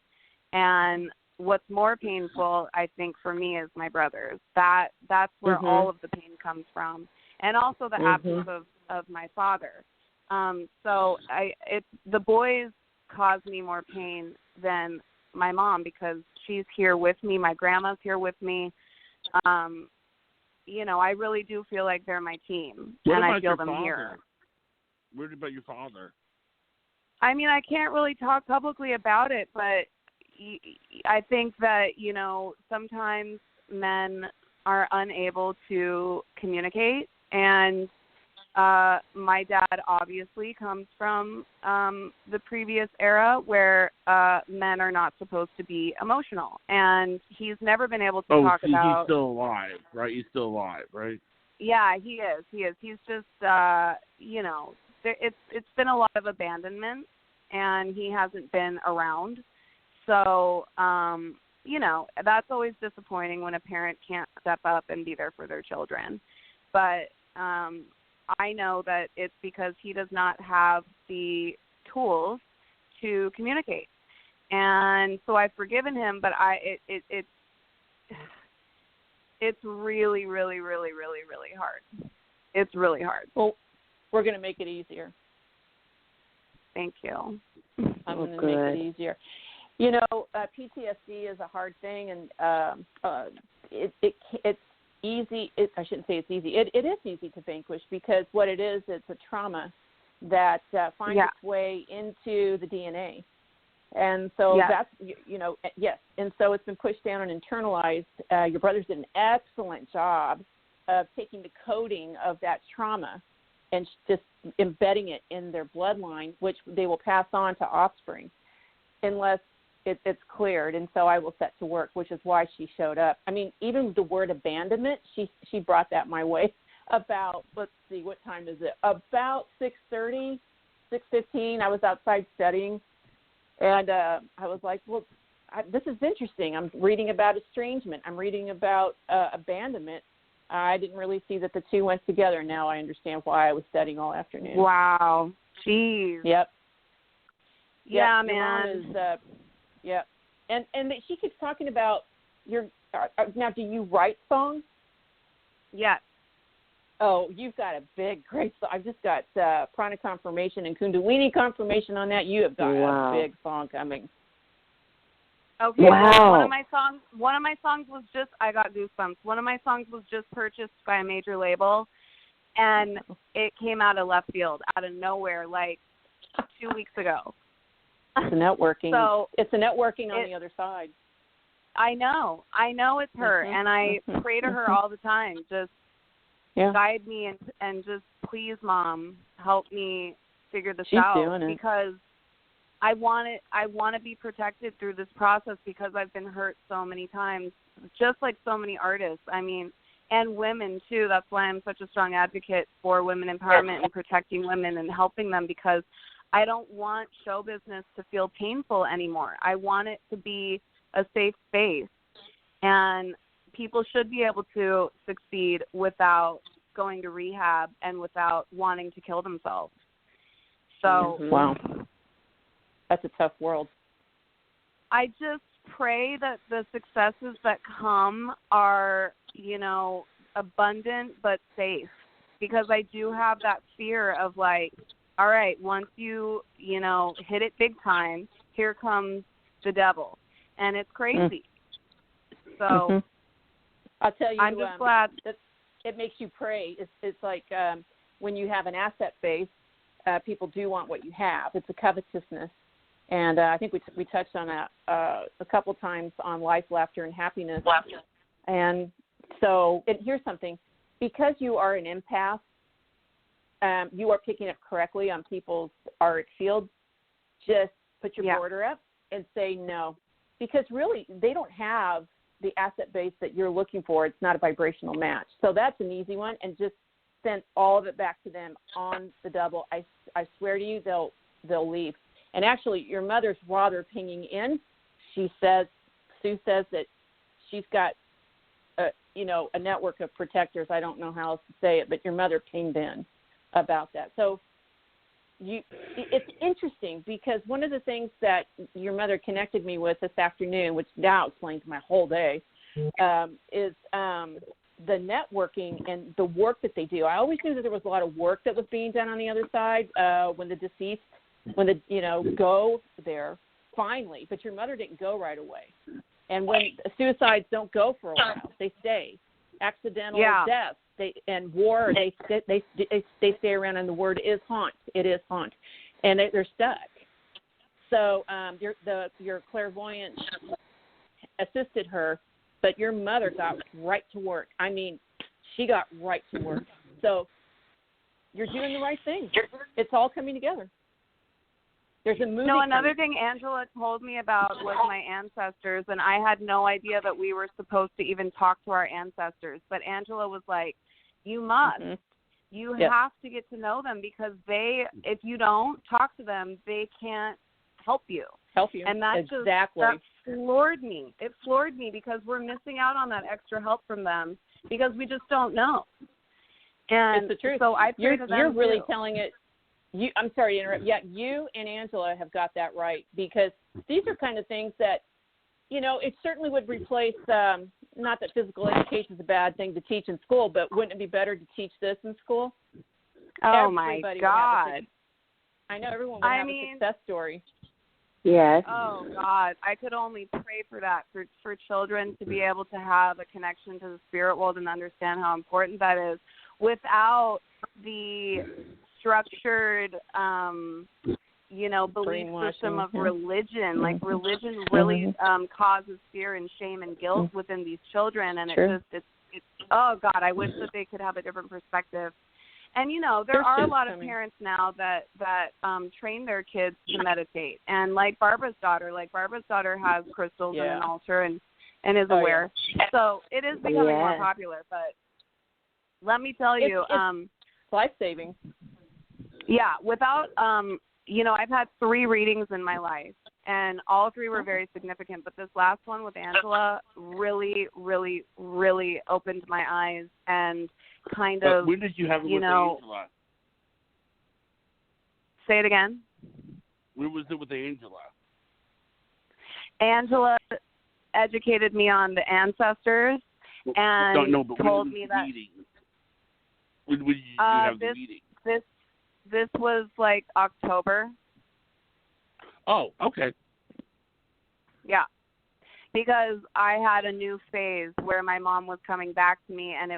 And what's more painful, I think, for me is my brothers. That's where all of the pain comes from. And also the absence of my father. So the boys cause me more pain than my mom because she's here with me. My grandma's here with me. I really do feel like they're my team, and I feel them here. What about your father? I mean, I can't really talk publicly about it, but I think that, sometimes men are unable to communicate, and my dad obviously comes from the previous era where men are not supposed to be emotional, and he's never been able to talk about. He's still alive, right? He's still alive, right? Yeah, he is. He's just, it's been a lot of abandonment, and he hasn't been around. So, that's always disappointing when a parent can't step up and be there for their children. But I know that it's because he does not have the tools to communicate. And so I've forgiven him, but it's really, really, really, really, really hard. It's really hard. Well, we're going to make it easier. Thank you. I'm going to make it easier. PTSD is a hard thing, and it's easy. I shouldn't say it's easy. It is easy to vanquish because what it is, it's a trauma that finds its way into the DNA. And so that's, yes. And so it's been pushed down and internalized. Your brothers did an excellent job of taking the coding of that trauma and just embedding it in their bloodline, which they will pass on to offspring unless it's cleared. And so I will set to work, which is why she showed up. I mean, even the word abandonment, she brought that my way about, let's see, what time is it? About 6:30, 6:15. I was outside studying. And I was like, well, this is interesting. I'm reading about estrangement. I'm reading about abandonment. I didn't really see that the two went together. Now I understand why I was studying all afternoon. Wow. Jeez. Yep. Yeah, yep. man. Yep. And she keeps talking about now, do you write songs? Yes. Oh, you've got a great song. I've just got prana confirmation and kundalini confirmation on that. You have got a big song coming. Okay. Wow. One of my songs was just, I got goosebumps. One of my songs was just purchased by a major label, and it came out of left field, out of nowhere, like 2 weeks ago. It's a networking. So it's a networking on the other side. I know it's her, and I pray to her all the time. Just guide me and just please, Mom, help me figure this out because I want to be protected through this process because I've been hurt so many times, just like so many artists. I mean, and women too. That's why I'm such a strong advocate for women empowerment and protecting women and helping them because I don't want show business to feel painful anymore. I want it to be a safe space, and people should be able to succeed without going to rehab and without wanting to kill themselves. So, wow, that's a tough world. I just pray that the successes that come are, abundant but safe, because I do have that fear of like, all right, once you, hit it big time, here comes the devil, and it's crazy. So I'll tell you, I'm just glad that it makes you pray. It's like when you have an asset base, people do want what you have. It's a covetousness, and I think we touched on that a couple times on Life, Laughter, and Happiness. And so, and here's something: because you are an empath, you are picking up correctly on people's auric fields. Just put your border up and say no, because really they don't have the asset base that you're looking for. It's not a vibrational match. So that's an easy one, and just send all of it back to them on the double. I swear to you, they'll leave. And actually, your mother's rather pinging in. Sue says that she's got a network of protectors. I don't know how else to say it, but your mother pinged in about that. So it's interesting because one of the things that your mother connected me with this afternoon, which now explains my whole day, is the networking and the work that they do. I always knew that there was a lot of work that was being done on the other side when go there finally, but your mother didn't go right away. And when suicides don't go for a while, they stay. Accidental deaths and war, they stay around, and the word is haunt. It is haunt, and they're stuck. So your clairvoyant assisted her, but your mother got right to work. I mean, she got right to work. So you're doing the right thing. It's all coming together. There's a movie. No, another thing Angela told me about was my ancestors, and I had no idea that we were supposed to even talk to our ancestors. But Angela was like, you must. Mm-hmm. You have to get to know them because if you don't talk to them, they can't help you. And that that floored me. It floored me because we're missing out on that extra help from them because we just don't know. And it's the truth. So I pray to them you're really too. telling it. I'm sorry to interrupt. Yeah, you and Angela have got that right because these are kind of things that, it certainly would replace, not that physical education is a bad thing to teach in school, but wouldn't it be better to teach this in school? Oh, my God. I know everyone would have a success story. Yes. Oh, God. I could only pray for that, for children to be able to have a connection to the spirit world and understand how important that is without the structured, belief system of religion. Like religion really causes fear and shame and guilt within these children, and it's oh God, I wish that they could have a different perspective. And there are a lot of parents now that train their kids to meditate, and like Barbara's daughter has crystals and an altar and is aware. Yeah. So it is becoming more popular. But let me tell you, it's life-saving. Yeah, without, I've had 3 readings in my life, and all 3 were very significant. But this last one with Angela really, really, really opened my eyes and kind of, when did you have it with Angela? Say it again. When was it with Angela? Angela educated me on the ancestors and told me that. When did you have the meeting? This was like October. Oh, okay. Yeah. Because I had a new phase where my mom was coming back to me and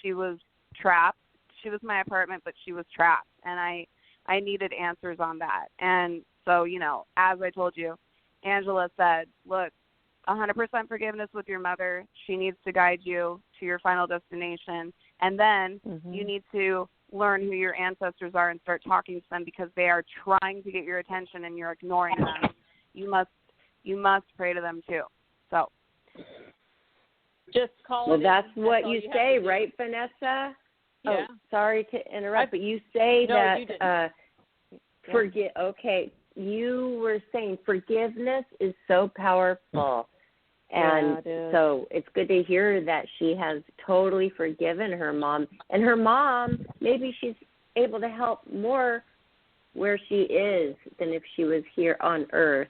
she was trapped. She was in my apartment, but she was trapped. And I needed answers on that. And so, as I told you, Angela said, look, 100% forgiveness with your mother. She needs to guide you to your final destination. And then you need to learn who your ancestors are and start talking to them because they are trying to get your attention and you're ignoring them. You must pray to them too. So just call. Well, that's what you say, right, Vanessa? Yeah. Oh, sorry to interrupt, but you say that forgive. Okay, you were saying forgiveness is so powerful. And so it's good to hear that she has totally forgiven her mom. And her mom, maybe she's able to help more where she is than if she was here on Earth.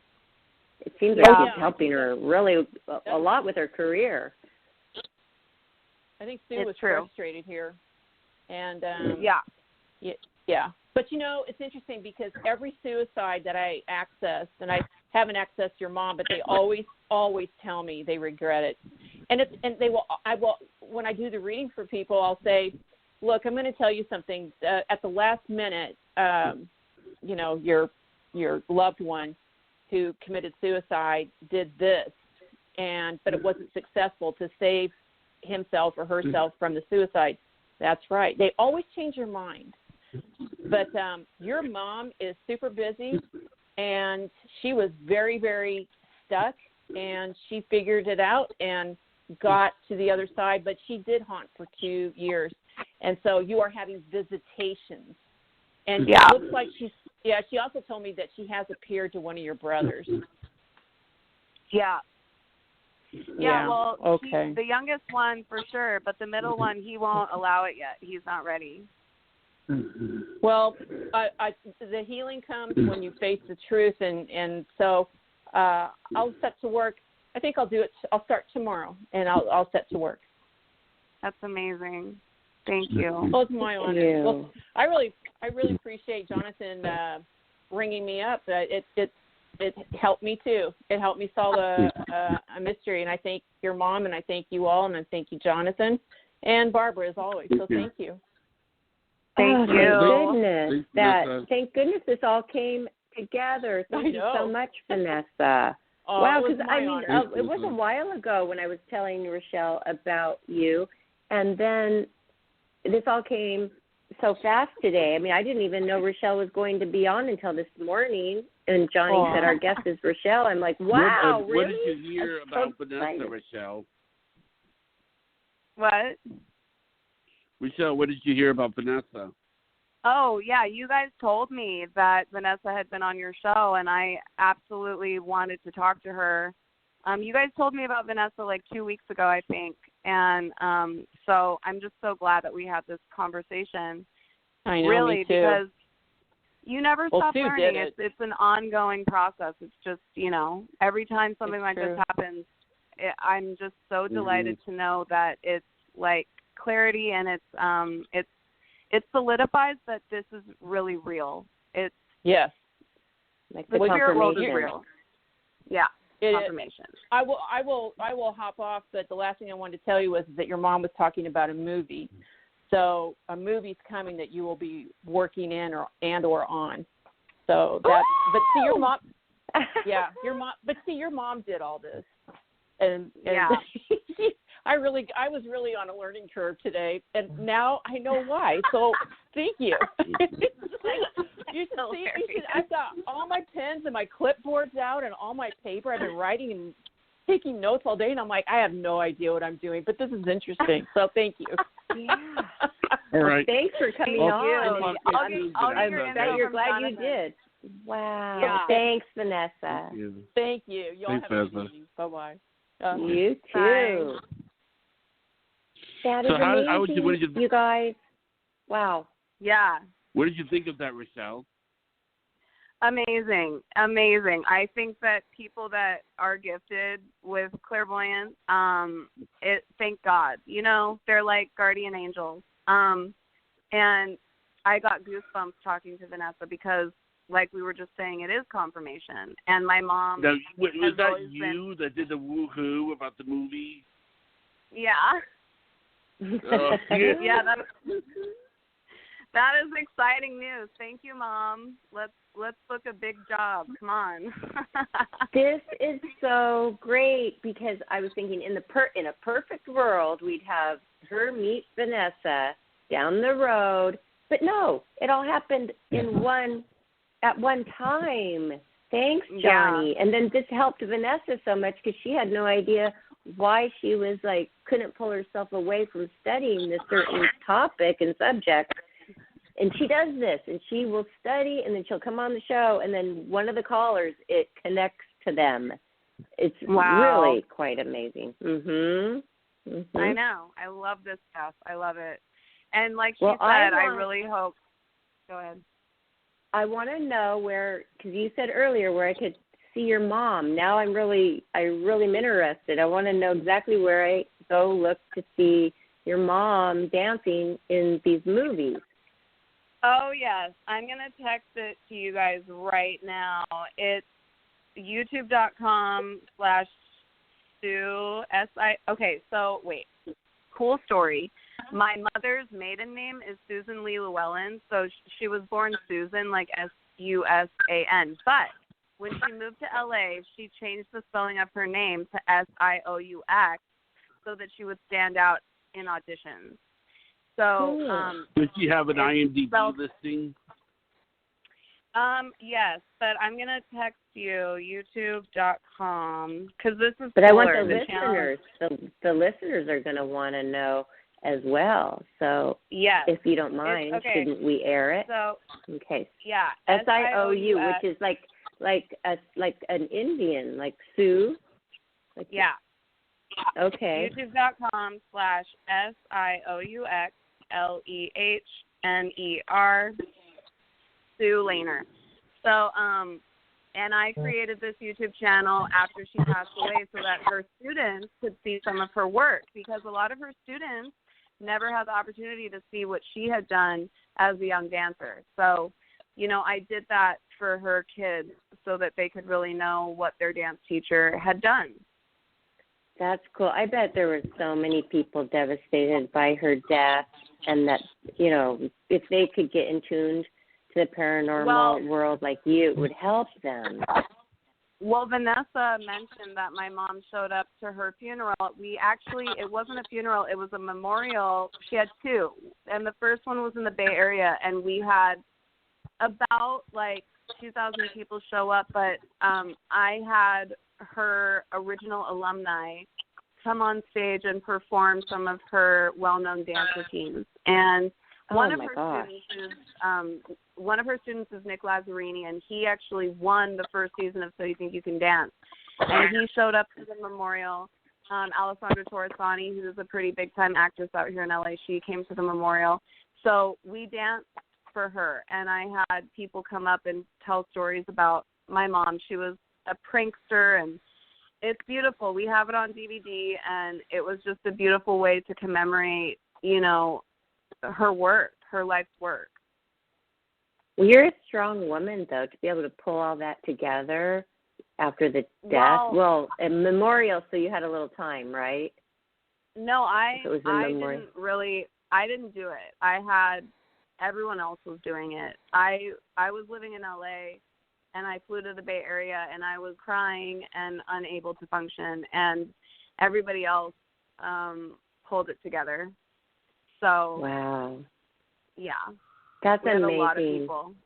It seems like she's helping her really a lot with her career. I think Sue was frustrated here. And yeah. But, it's interesting because every suicide that I access, and I haven't accessed your mom, but they always tell me they regret it. And when I do the reading for people, I'll say, look, I'm going to tell you something. At the last minute, your loved one who committed suicide did this, but it wasn't successful to save himself or herself from the suicide. That's right. They always change your mind. But your mom is super busy, and she was very, very stuck, and she figured it out and got to the other side, but she did haunt for 2 years. And so you are having visitations. And it looks like she also told me that she has appeared to one of your brothers. Yeah. Yeah, well, okay. the youngest one for sure, but the middle one, he won't allow it yet. He's not ready. Well, the healing comes when you face the truth, and so I'll set to work. I think I'll do it. I'll start tomorrow, and I'll set to work. That's amazing. Thank you. Well, it's my honor. Well, I really appreciate Jonathan ringing me up. It helped me too. It helped me solve a mystery, and I thank your mom, and I thank you all, and I thank you, Jonathan, and Barbara as always. So thank you. Thank you. Thank goodness this all came together. Thank you so much, Vanessa. Oh, wow, because it was a while ago when I was telling Rachele about you, and then this all came so fast today. I mean, I didn't even know Rachele was going to be on until this morning, and Johnny said our guest is Rachele. I'm like, wow, what really? did you hear about Vanessa, Rachele? What? Rachele, what did you hear about Vanessa? Oh, yeah, you guys told me that Vanessa had been on your show, and I absolutely wanted to talk to her. You guys told me about Vanessa like 2 weeks ago, I think, and so I'm just so glad that we had this conversation. I know, really, me too. Because you never stop Sue learning. did it. It's an ongoing process. It's just, every time something like this happens, I'm just so delighted to know that it's like clarity, and it solidifies that this is really real. It's like the spirit world is real. Yeah, confirmation. I will hop off, but the last thing I wanted to tell you was that your mom was talking about a movie. So a movie's coming that you will be working in or on. So that, but see your mom, your mom did all this, and yeah. I was really on a learning curve today, and now I know why. So thank you. You should see. I've got all my pens and my clipboards out and all my paper. I've been writing and taking notes all day, and I'm like, I have no idea what I'm doing, but this is interesting. So thank you. Yeah. All right. Thanks for coming on. I'm glad you're glad you did. Wow. Yeah. Thanks, Vanessa. Thank you. Y'all have a good evening. Bye-bye. You too. Bye. That is amazing, what did you guys. Wow. Yeah. What did you think of that, Rachele? Amazing. I think that people that are gifted with clairvoyance, thank God. They're like guardian angels. And I got goosebumps talking to Vanessa because, like we were just saying, it is confirmation. And my mom. Now, was that you that did the woohoo about the movie? Yeah. Yeah, that is exciting news. Thank you, Mom. Let's book a big job. Come on. This is so great because I was thinking in a perfect world we'd have her meet Vanessa down the road, but no, it all happened at one time. Thanks, Johnny. Yeah. And then this helped Vanessa so much because she had no idea why she was like couldn't pull herself away from studying this certain topic and subject. And she does this, and she will study, and then she'll come on the show, and then one of the callers, it connects to them. It's really quite amazing. I know. I love this stuff. I love it. And like she said, I really hope. Go ahead. I want to know where, because you said earlier where I could see your mom. Now I'm really interested. I want to know exactly where I go look to see your mom dancing in these movies. Oh, yes. I'm going to text it to you guys right now. It's youtube.com/Sue, Okay, so wait. Cool story. My mother's maiden name is Susan Lee Llewellyn, so she was born Susan, like Susan. But when she moved to L.A., she changed the spelling of her name to Sioux so that she would stand out in auditions. So, does she have an IMDb listing? Yes, but I'm going to text you, youtube.com, because this is But I want the listeners. The listeners are going to want to know as well. So, yes, if you don't mind, shouldn't we air it? So, okay. Yeah. SIOU, which is like an Indian, like Sioux. Yeah. Okay. YouTube.com/SIOUXLEHNER, Sue Lehner. So, and I created this YouTube channel after she passed away so that her students could see some of her work, because a lot of her students never had the opportunity to see what she had done as a young dancer. So, I did that for her kids so that they could really know what their dance teacher had done. That's cool. I bet there were so many people devastated by her death, and that, if they could get in tune to the paranormal world like you, it would help them. Well, Vanessa mentioned that my mom showed up to her funeral. It wasn't a funeral, it was a memorial. She had two, and the first one was in the Bay Area, and we had about 2,000 people show up, but I had her original alumni come on stage and perform some of her well-known dance routines. And one of her students is Nick Lazzarini, and he actually won the first season of So You Think You Can Dance. And he showed up to the memorial. Alessandra Torresani, who's a pretty big-time actress out here in LA, she came to the memorial. So we danced for her, and I had people come up and tell stories about my mom. She was a prankster, and it's beautiful. We have it on DVD, and it was just a beautiful way to commemorate, her work, her life's work. Well, you're a strong woman, though, to be able to pull all that together after the death. Well, a memorial, so you had a little time, right? No, I didn't do it. Everyone else was doing it. I was living in LA, and I flew to the Bay Area, and I was crying and unable to function, and everybody else pulled it together. So wow, yeah, that's amazing. A lot of people.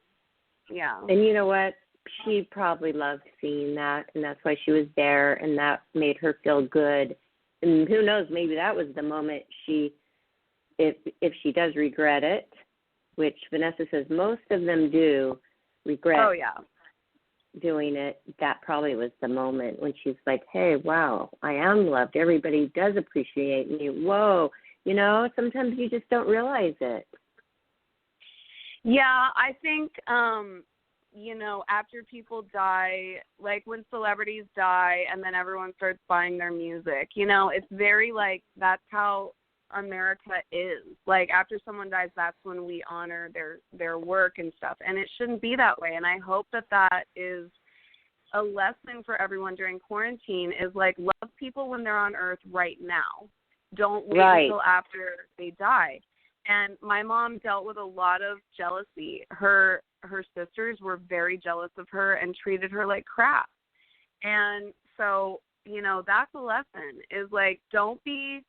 Yeah, and you know what? She probably loved seeing that, and that's why she was there, and that made her feel good. And who knows? Maybe that was the moment if she does regret it, which Vanessa says most of them do regret doing it. That probably was the moment when she's like, hey, wow, I am loved. Everybody does appreciate me. Whoa. Sometimes you just don't realize it. Yeah, I think, after people die, like when celebrities die and then everyone starts buying their music, it's very that's how America is. After someone dies, that's when we honor their work and stuff, and it shouldn't be that way. And I hope that is a lesson for everyone during quarantine, is love people when they're on earth right now. Don't wait until after they die. And my mom dealt with a lot of jealousy. Her sisters were very jealous of her and treated her like crap. And so, that's a lesson, is don't be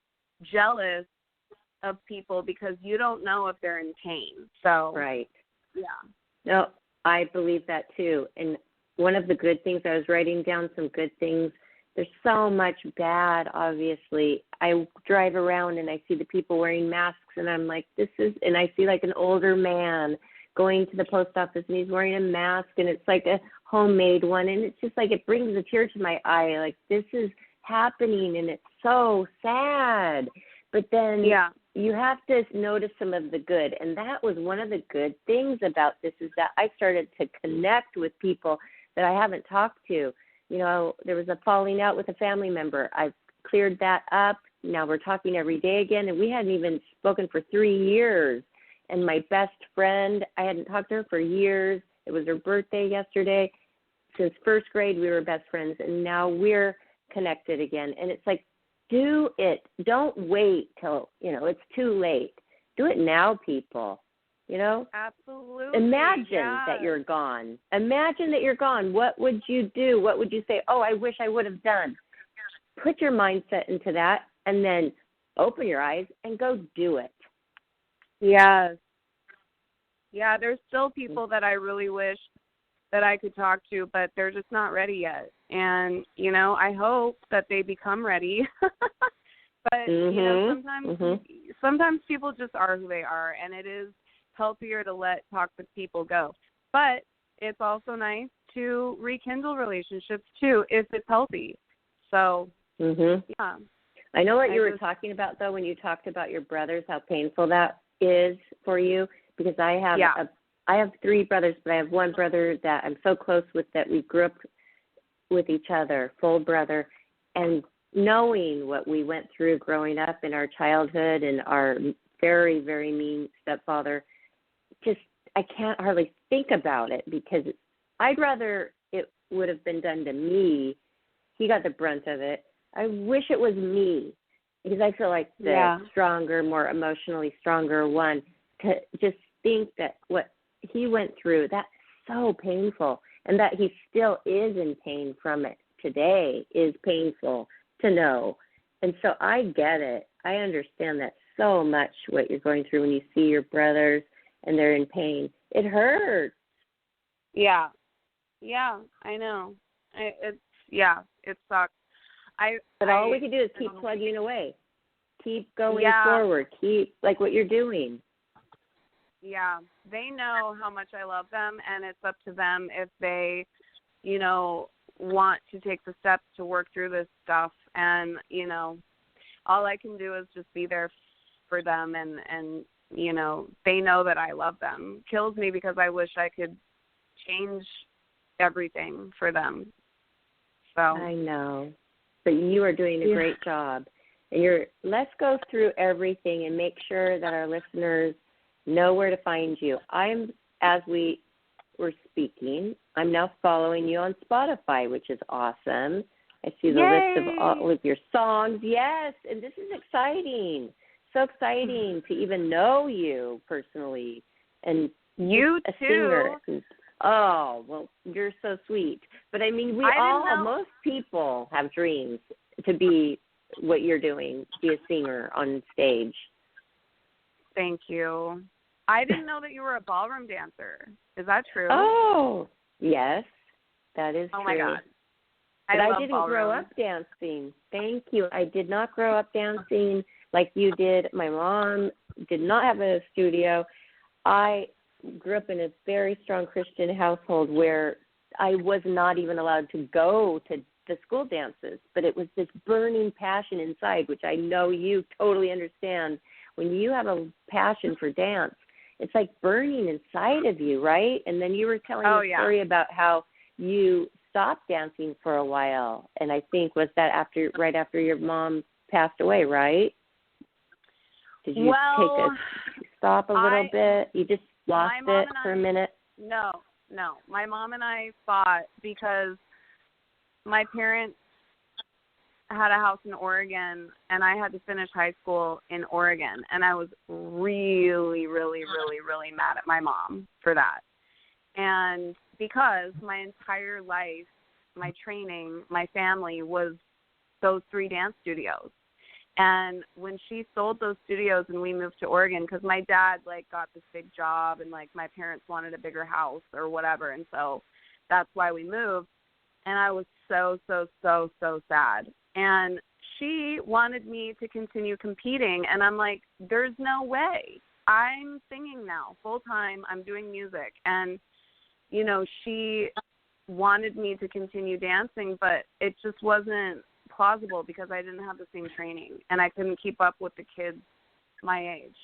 jealous of people because you don't know if they're in pain. So right. Yeah. No, I believe that too. And one of the good things, I was writing down some good things. There's so much bad, obviously. I drive around and I see the people wearing masks, and I'm like, and I see an older man going to the post office, and he's wearing a mask, and it's like a homemade one, and it's just it brings a tear to my eye. This is happening, and it's so sad. But then you have to notice some of the good, and that was one of the good things about this, is that I started to connect with people that I haven't talked to. There was a falling out with a family member. I've cleared that up. Now we're talking every day again, and we hadn't even spoken for 3 years. And my best friend, I hadn't talked to her for years. It was her birthday yesterday. Since first grade, we were best friends, and now we're connected again. And it's do it. Don't wait till, it's too late. Do it now, people. Absolutely. Imagine that you're gone. Imagine that you're gone. What would you do? What would you say? Oh, I wish I would have done. Put your mindset into that, and then open your eyes and go do it. Yes. Yeah, there's still people that I really wish that I could talk to, but they're just not ready yet. And, I hope that they become ready. But, sometimes people just are who they are, and it is healthier to let toxic people go. But it's also nice to rekindle relationships, too, if it's healthy. So, yeah. I know what you were talking about, though, when you talked about your brothers, how painful that is for you, because I have 3 brothers, but I have one brother that I'm so close with that we grew up with each other, full brother, and knowing what we went through growing up in our childhood and our very, very mean stepfather, just I can't hardly think about it because I'd rather it would have been done to me. He got the brunt of it. I wish it was me because I feel like the stronger, more emotionally stronger one, to just think that what he went through, that's so painful, and that he still is in pain from it today is painful to know. And so I get it. I understand that so much, what you're going through when you see your brothers and they're in pain. It hurts. Yeah. Yeah, I know. It sucks. But all we can do is keep plugging away. Keep going forward. Keep, like what you're doing. Yeah, they know how much I love them, and it's up to them if they, want to take the steps to work through this stuff. And, all I can do is just be there for them, and they know that I love them. Kills me because I wish I could change everything for them. So I know. But you are doing a great job. And let's go through everything and make sure that our listeners know where to find you. As we were speaking, I'm now following you on Spotify, which is awesome. I see the list of all of your songs. Yes, and this is exciting. So exciting to even know you personally. And you a too. Singer. Oh, well, you're so sweet. But I mean, most people have dreams to be what you're doing, be a singer on stage. Thank you. I didn't know that you were a ballroom dancer. Is that true? Oh, yes, that is true. Oh, my God. But I didn't ballroom. grow up dancing. Thank you. I did not grow up dancing like you did. My mom did not have a studio. I grew up in a very strong Christian household where I was not even allowed to go to the school dances, but it was this burning passion inside, which I know you totally understand. When you have a passion for dance, it's like burning inside of you, right? And then you were telling a story about how you stopped dancing for a while, and I think was that right after your mom passed away, right? Did you take a stop a little bit? You just lost it for a minute? No. My mom and I fought because my parents had a house in Oregon, and I had to finish high school in Oregon, and I was really, really, really, really mad at my mom for that. And because my entire life, my training, my family was those 3 dance studios. And when she sold those studios and we moved to Oregon, because my dad, got this big job and, my parents wanted a bigger house or whatever, and so that's why we moved. And I was so, so, so, so sad. And she wanted me to continue competing, and I'm like, there's no way. I'm singing now full-time. I'm doing music. And, she wanted me to continue dancing, but it just wasn't plausible because I didn't have the same training, and I couldn't keep up with the kids my age.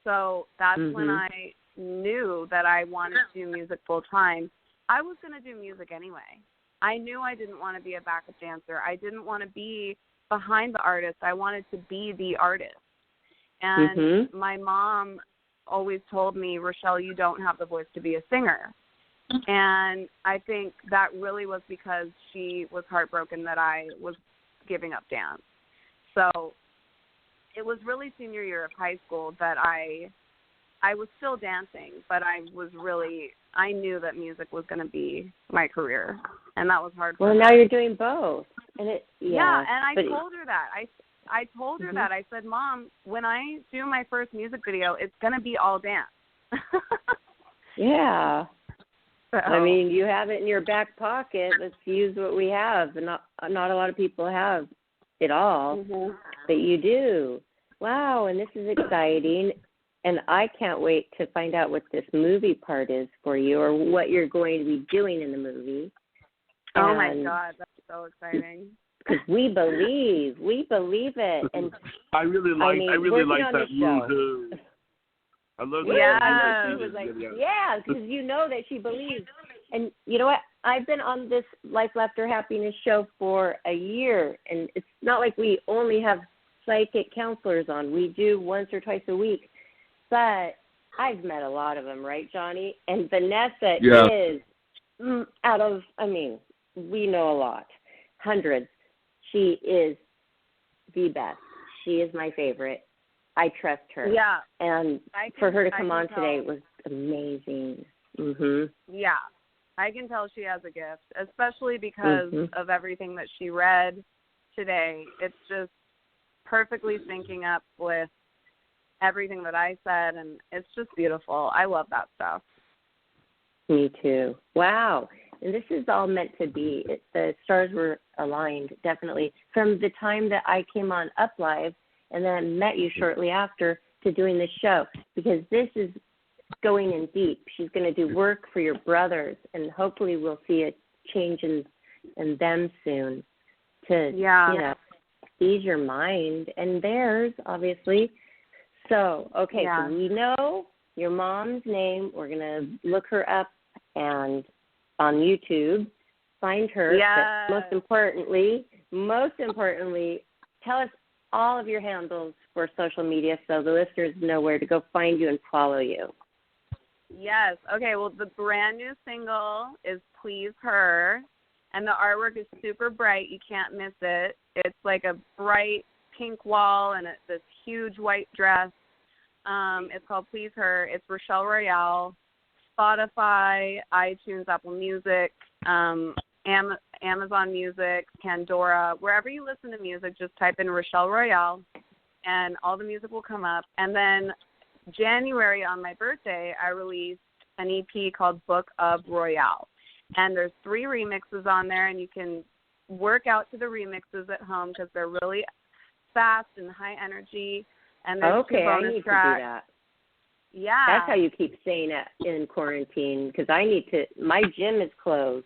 So that's when I knew that I wanted to do music full-time. I was going to do music anyway. I knew I didn't want to be a backup dancer. I didn't want to be behind the artist. I wanted to be the artist. And my mom always told me, Rachele, you don't have the voice to be a singer. And I think that really was because she was heartbroken that I was giving up dance. So it was really senior year of high school that I was still dancing, but I knew that music was going to be my career, and that was hard for me. Well, now you're doing both. And and I told her that. I told her that. I said, Mom, when I do my first music video, it's going to be all dance. Yeah. So, I mean, you have it in your back pocket. Let's use what we have. And not a lot of people have it all, but you do. Wow, and this is exciting. And I can't wait to find out what this movie part is for you, or what you're going to be doing in the movie. Oh, my God, that's so exciting. because we believe it. And I really like that woohoo. I love that. Yeah, I know she was like, yeah, because you know that she believes. And you know what? I've been on this Life, Laughter, Happiness show for a year, and it's not like we only have psychic counselors on. We do once or twice a week. But I've met a lot of them, right, Johnny? And Vanessa is we know a lot, hundreds. She is the best. She is my favorite. I trust her. Yeah. And for her to come on today was amazing. Yeah. I can tell she has a gift, especially because of everything that she read today. It's just perfectly syncing up with everything that I said, and it's just beautiful. I love that stuff. Me too. Wow. And this is all meant to be. The stars were aligned, definitely. From the time that I came on Up Live and then met you shortly after to doing this show, because this is going in deep. She's going to do work for your brothers, and hopefully we'll see a change in them soon to, ease your mind and theirs, obviously. So, okay, so we know your mom's name. We're going to look her up and on YouTube, find her. Yeah. But most importantly, tell us all of your handles for social media so the listeners know where to go find you and follow you. Yes. Okay, well, the brand new single is Please Her, and the artwork is super bright. You can't miss it. It's like a bright pink wall and this huge white dress. It's called Please Her. It's Rachele Royale. Spotify, iTunes, Apple Music, Amazon Music, Pandora. Wherever you listen to music, just type in Rachele Royale, and all the music will come up. And then January, on my birthday, I released an EP called Book of Royale. And there's 3 remixes on there, and you can work out to the remixes at home because they're really fast and high energy. And there's 2 bonus I need tracks. to do that. Yeah. That's how you keep saying it in quarantine, because my gym is closed.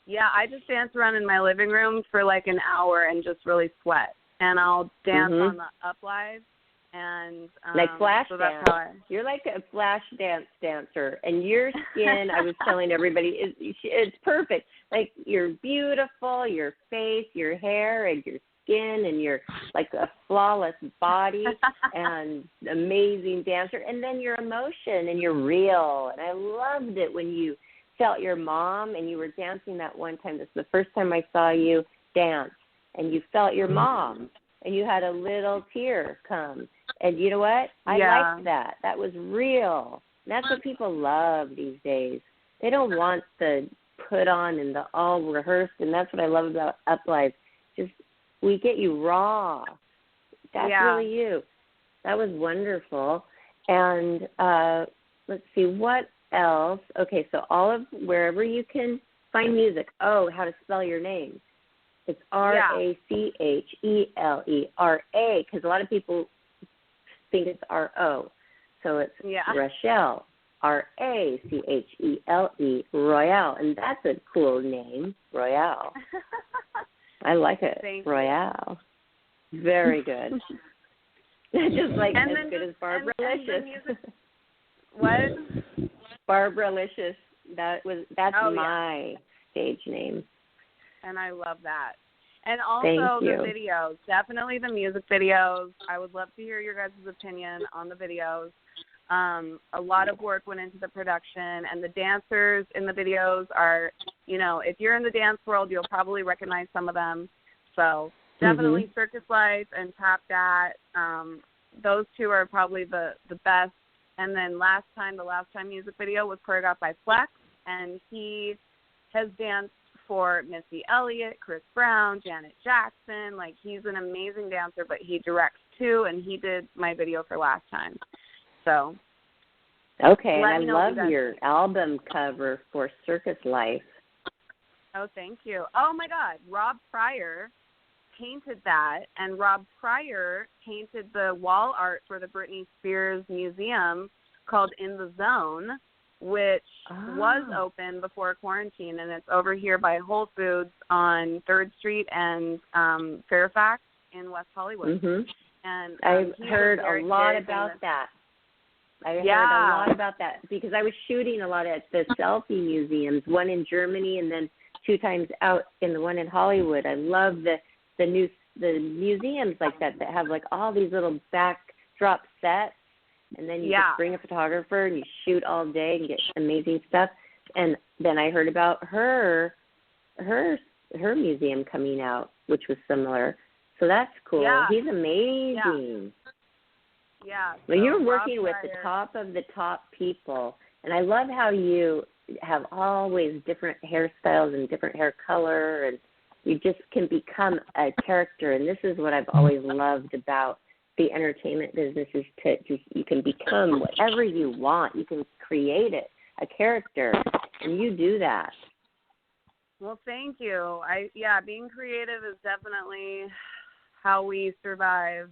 Yeah, I just dance around in my living room for like an hour and just really sweat. And I'll dance on the Up Live. And like flash so dance. That's how You're like a flash dance dancer. And your skin, I was telling everybody, it's perfect. Like, you're beautiful, your face, your hair, and your skin, and you're like a flawless body and amazing dancer. And then your emotion, and you're real. And I loved it when you felt your mom and you were dancing that one time. This is the first time I saw you dance, and you felt your mom, and you had a little tear come. And you know what? I liked that. That was real. And that's what people love these days. They don't want the put on and the all rehearsed, and that's what I love about Up Live. Just, we get you raw. That's really you. That was wonderful. And let's see, what else? Okay, so all of wherever you can find music. Oh, how to spell your name. It's Rachele, because a lot of people think it's R-O. So it's Rachele, Rachele, Royale. And that's a cool name, Royale. I like it. Thank Royale. You. Very good. Just like as good as Barbara Licious. What? Barbara Licious. That's my stage name. And I love that. And also the videos, definitely the music videos. I would love to hear your guys' opinion on the videos. A lot of work went into the production, and the dancers in the videos are, if you're in the dance world, you'll probably recognize some of them. So definitely Circus Life and Tap Dat. Those 2 are probably the best. And then the last time music video was choreographed by Flex, and he has danced for Missy Elliott, Chris Brown, Janet Jackson. Like, he's an amazing dancer, but he directs too, and he did my video for last time. So. Okay, and I love your album cover for Circus Life. Oh, thank you. Oh, my God. Rob Pryor painted that, and Rob Pryor painted the wall art for the Britney Spears Museum called In the Zone. which was open before quarantine, and it's over here by Whole Foods on 3rd Street and Fairfax in West Hollywood. Mm-hmm. And I've heard a lot about that. I heard a lot about that because I was shooting a lot at the selfie museums, one in Germany and then 2 times out in the one in Hollywood. I love the museums like that have like all these little backdrop sets, and then you just bring a photographer and you shoot all day and get amazing stuff. And then I heard about her museum coming out, which was similar. So that's cool. Yeah. He's amazing. Yeah. Well, you're working with the top of the top people, and I love how you have always different hairstyles and different hair color, and you just can become a character. And this is what I've always loved about the entertainment business is you can become whatever you want. You can create it, a character, and you do that. Well, thank you. Being creative is definitely how we survive.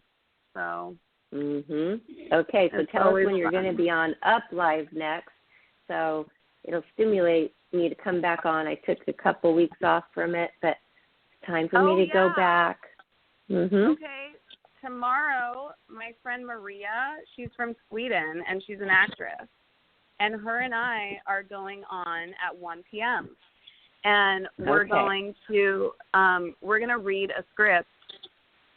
So. Okay, so tell us when you're going to be on Up Live next. So it'll stimulate me to come back on. I took a couple weeks off from it, but it's time for me to go back. Okay. Tomorrow, my friend Maria, she's from Sweden, and she's an actress. And her and I are going on at 1 p.m. And we're going to read a script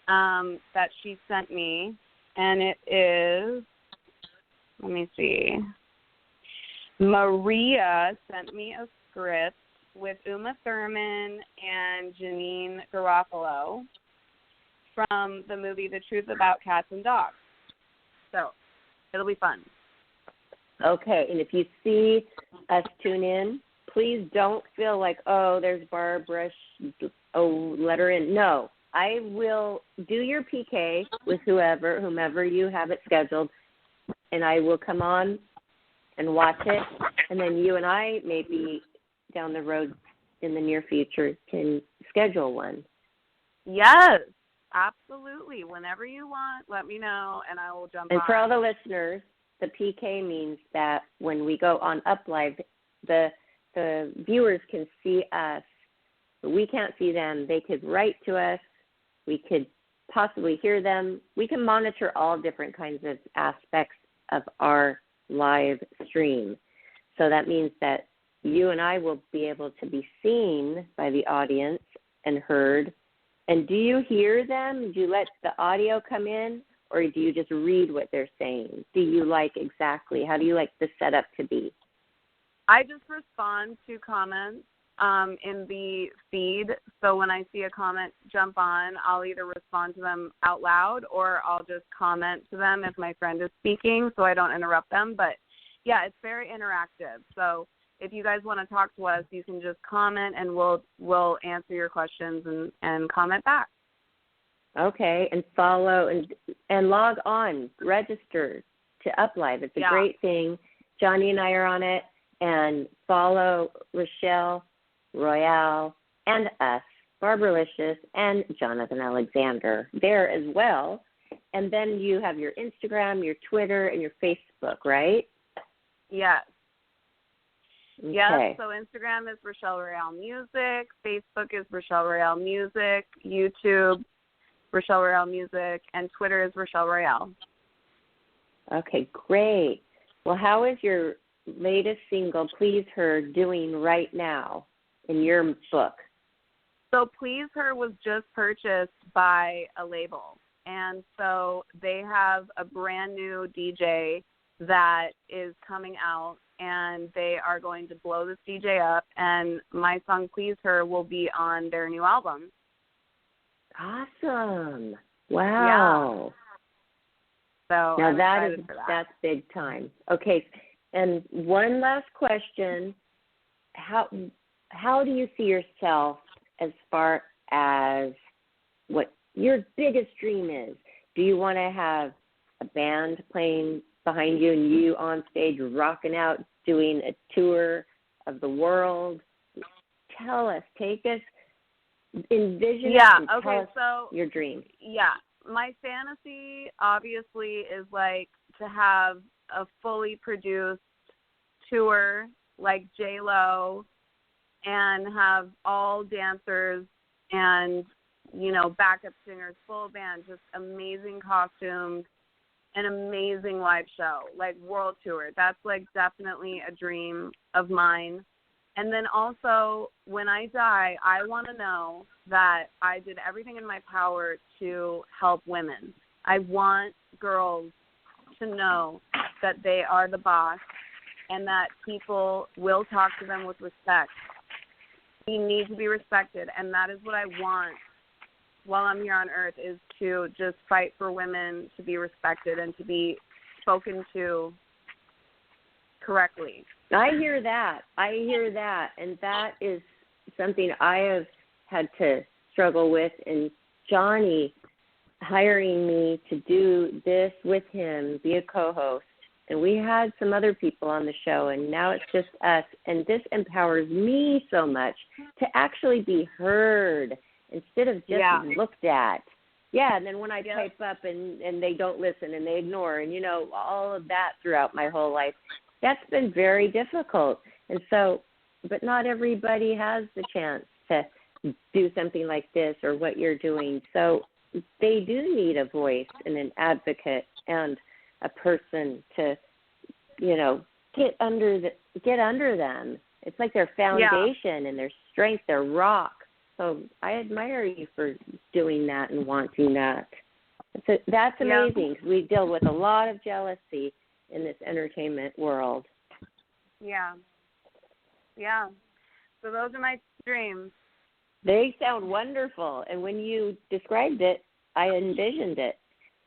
that she sent me. And it is, let me see, Maria sent me a script with Uma Thurman and Janine Garofalo from the movie The Truth About Cats and Dogs. So it'll be fun. Okay, and if you see us tune in, please don't feel like, there's Barbara, let her in. No. I will do your PK with whomever you have it scheduled, and I will come on and watch it, and then you and I maybe down the road in the near future can schedule one. Yes, absolutely. Whenever you want, let me know, and I will jump on. And for all the listeners, the PK means that when we go on Up Live, the viewers can see us, but we can't see them. They could write to us. We could possibly hear them. We can monitor all different kinds of aspects of our live stream. So that means that you and I will be able to be seen by the audience and heard. And do you hear them? Do you let the audio come in, or do you just read what they're saying? How do you like the setup to be? I just respond to comments in the feed. So when I see a comment jump on, I'll either respond to them out loud or I'll just comment to them if my friend is speaking so I don't interrupt them. But, yeah, it's very interactive. So if you guys want to talk to us, you can just comment and we'll answer your questions and comment back. Okay, and follow and log on, register to UpLive. It's a great thing. Johnny and I are on it. And follow Rachele, Royale, and us, Barbaralicious, and Jonathan Alexander there as well. And then you have your Instagram, your Twitter, and your Facebook, right? Yes. Okay. Yes, so Instagram is Rachele Royale Music, Facebook is Rachele Royale Music, YouTube, Rachele Royale Music, and Twitter is Rachele Royale. Okay, great. Well, how is your latest single, Please Her, doing right now in your book? So Please Her was just purchased by a label. And so they have a brand new DJ that is coming out, and they are going to blow this DJ up. And my song Please Her will be on their new album. Awesome. Wow. Yeah. So now I'm excited for that. That's big time. Okay. And one last question. How do you see yourself as far as what your biggest dream is? Do you want to have a band playing behind you and you on stage rocking out, doing a tour of the world? Tell us, take us, envision it, and tell us your dream. Yeah, my fantasy obviously is like to have a fully produced tour like J-Lo and have all dancers and, you know, backup singers, full band, just amazing costumes, an amazing live show, like world tour. That's like definitely a dream of mine. And then also, when I die, I want to know that I did everything in my power to help women. I want girls to know that they are the boss and that people will talk to them with respect. We need to be respected, and that is what I want while I'm here on earth, is to just fight for women to be respected and to be spoken to correctly. I hear that. And that is something I have had to struggle with. And Johnny hiring me to do this with him, be a co-host. And we had some other people on the show, and now it's just us. And this empowers me so much to actually be heard instead of just looked at. Yeah, and then when I type up and they don't listen and they ignore, and, you know, all of that throughout my whole life, that's been very difficult. And so, but not everybody has the chance to do something like this or what you're doing. So they do need a voice and an advocate and a person to, you know, get under them. It's like their foundation and their strength, their rock. So I admire you for doing that and wanting that. So that's amazing, because we deal with a lot of jealousy in this entertainment world. Yeah. So those are my dreams. They sound wonderful. And when you described it, I envisioned it.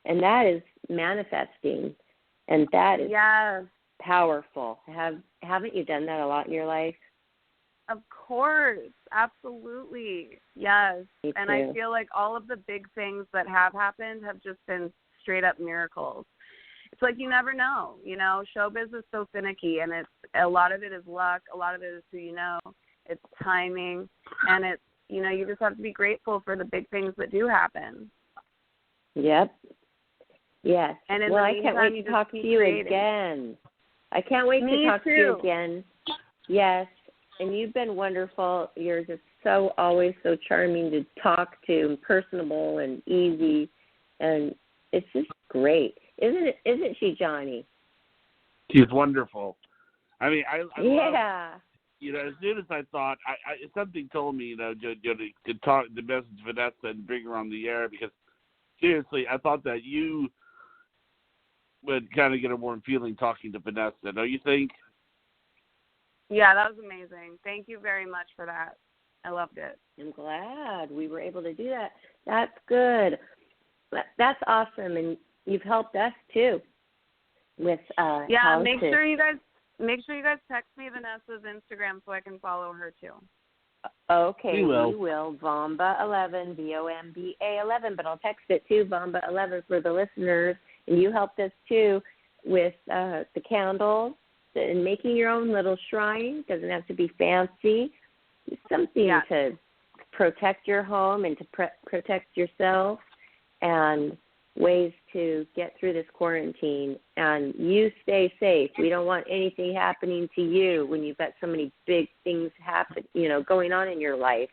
And that is manifesting. And that is powerful. Haven't you done that a lot in your life? Of course. Absolutely. Yes. And I feel like all of the big things that have happened have just been straight up miracles. It's like you never know, you know, showbiz is so finicky, and it's a lot of it is luck, a lot of it is who you know, it's timing, and it's, you know, you just have to be grateful for the big things that do happen. Yep. Yes. And well, I can't wait to talk to you again. I can't wait to talk to you again. Yes. And you've been wonderful. You're just always so charming to talk to, and personable and easy, and it's just great. Isn't she, Johnny? She's wonderful. I mean, I love, you know, as soon as I thought, something told me, you know, to talk, to message Vanessa and bring her on the air, because seriously, I thought that you would kind of get a warm feeling talking to Vanessa. Don't you think? Yeah, that was amazing. Thank you very much for that. I loved it. I'm glad we were able to do that. That's good. That's awesome, and you've helped us too with make sure you guys text me Vanessa's Instagram so I can follow her too. Okay, we will. Vomba11, VOMBA11, but I'll text it too, Vomba11 for the listeners. And you helped us too with the candles and making your own little shrine. Doesn't have to be fancy. It's something to protect your home and to protect yourself, and ways to get through this quarantine. And you stay safe. We don't want anything happening to you when you've got so many big things going on in your life.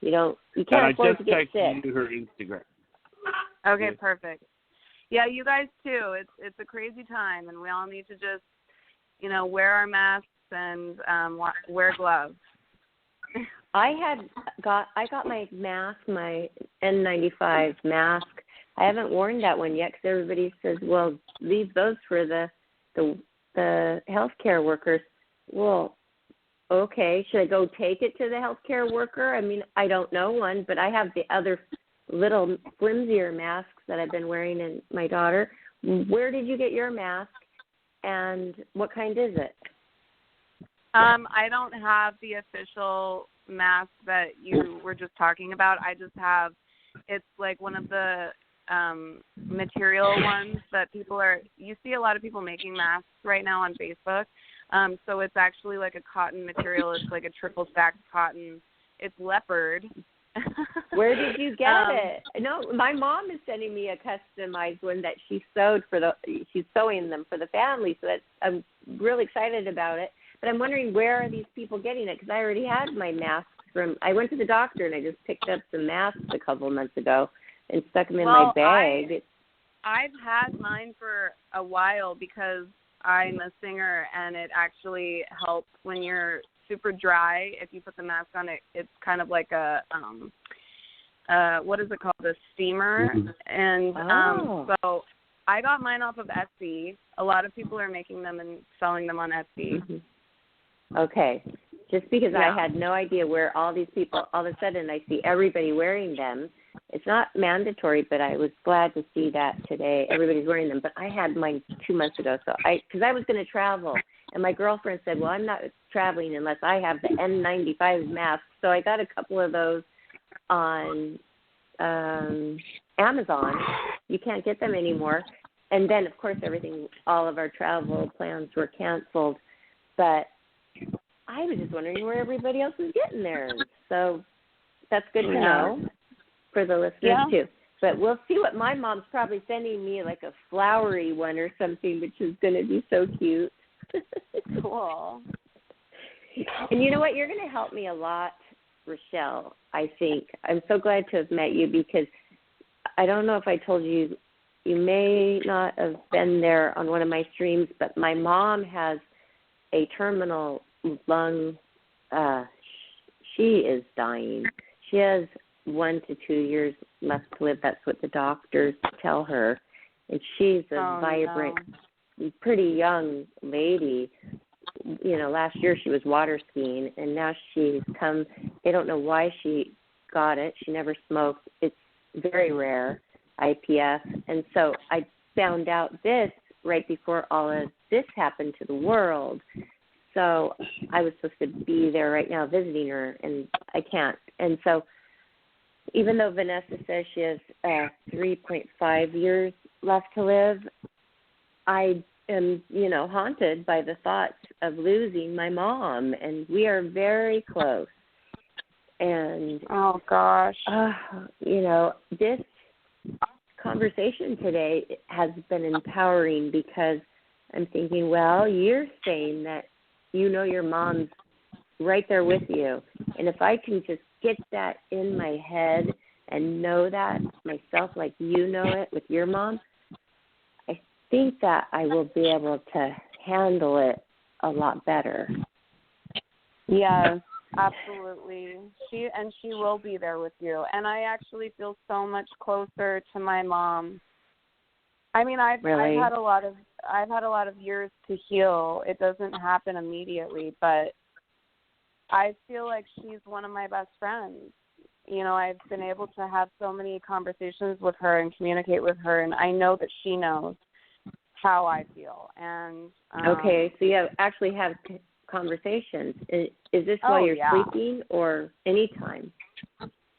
You can't afford to get sick. I just texted you her Instagram. Okay, perfect. Yeah, you guys too. It's a crazy time, and we all need to just, wear our masks and wear gloves. I got my mask, my N95 mask. I haven't worn that one yet because everybody says, well, leave those for the healthcare workers. Well, okay, should I go take it to the healthcare worker? I mean, I don't know one, but I have the other little flimsier masks that I've been wearing in my daughter. Where did you get your mask, and what kind is it? I don't have the official mask that you were just talking about. I just have, it's like one of the material ones that you see a lot of people making masks right now on Facebook. So it's actually like a cotton material. It's like a triple stacked cotton. It's leopard, Where did you get it? No, my mom is sending me a customized one that she sewed she's sewing them for the family, so I'm really excited about it. But I'm wondering, where are these people getting it? Because I already had my masks I went to the doctor and I just picked up some masks a couple of months ago and stuck them in my bag. I've had mine for a while because I'm a singer, and it actually helps when you're super dry. If you put the mask on, it's kind of like a what is it called, a steamer. And so I got mine off of Etsy. A lot of people are making them and selling them on Etsy. Okay. Just because I had no idea where all these people, all of a sudden I see everybody wearing them. It's not mandatory, but I was glad to see that today everybody's wearing them. But I had mine 2 months ago, because I was going to travel. And my girlfriend said, well, I'm not traveling unless I have the N95 mask. So I got a couple of those on Amazon. You can't get them anymore. And then, of course, all of our travel plans were canceled. But I was just wondering where everybody else is getting theirs. So that's good to know for the listeners, too. But we'll see what my mom's probably sending me, like a flowery one or something, which is going to be so cute. Cool. And you know what? You're going to help me a lot, Rachele, I think. I'm so glad to have met you because I don't know if I told you, you may not have been there on one of my streams, but my mom has a terminal lung. She is dying. She has 1 to 2 years left to live. That's what the doctors tell her. And she's a vibrant, pretty young lady. You know, last year she was water skiing, and now she's come. They don't know why she got it. She never smoked. It's very rare, IPF. And so I found out this right before all of this happened to the world. So I was supposed to be there right now visiting her, and I can't. And so even though Vanessa says she has 3.5 years left to live, I am, haunted by the thoughts of losing my mom, and we are very close. And oh gosh, this conversation today has been empowering because I'm thinking, well, you're saying that your mom's right there with you, and if I can just get that in my head and know that myself like you know it with your mom, I think that I will be able to handle it a lot better. Yes, absolutely. She will be there with you. And I actually feel so much closer to my mom. I mean, I've had a lot of years to heal. It doesn't happen immediately, but I feel like she's one of my best friends. I've been able to have so many conversations with her and communicate with her, and I know that she knows how I feel. And okay, so you actually have conversations. Is this while you're sleeping or anytime?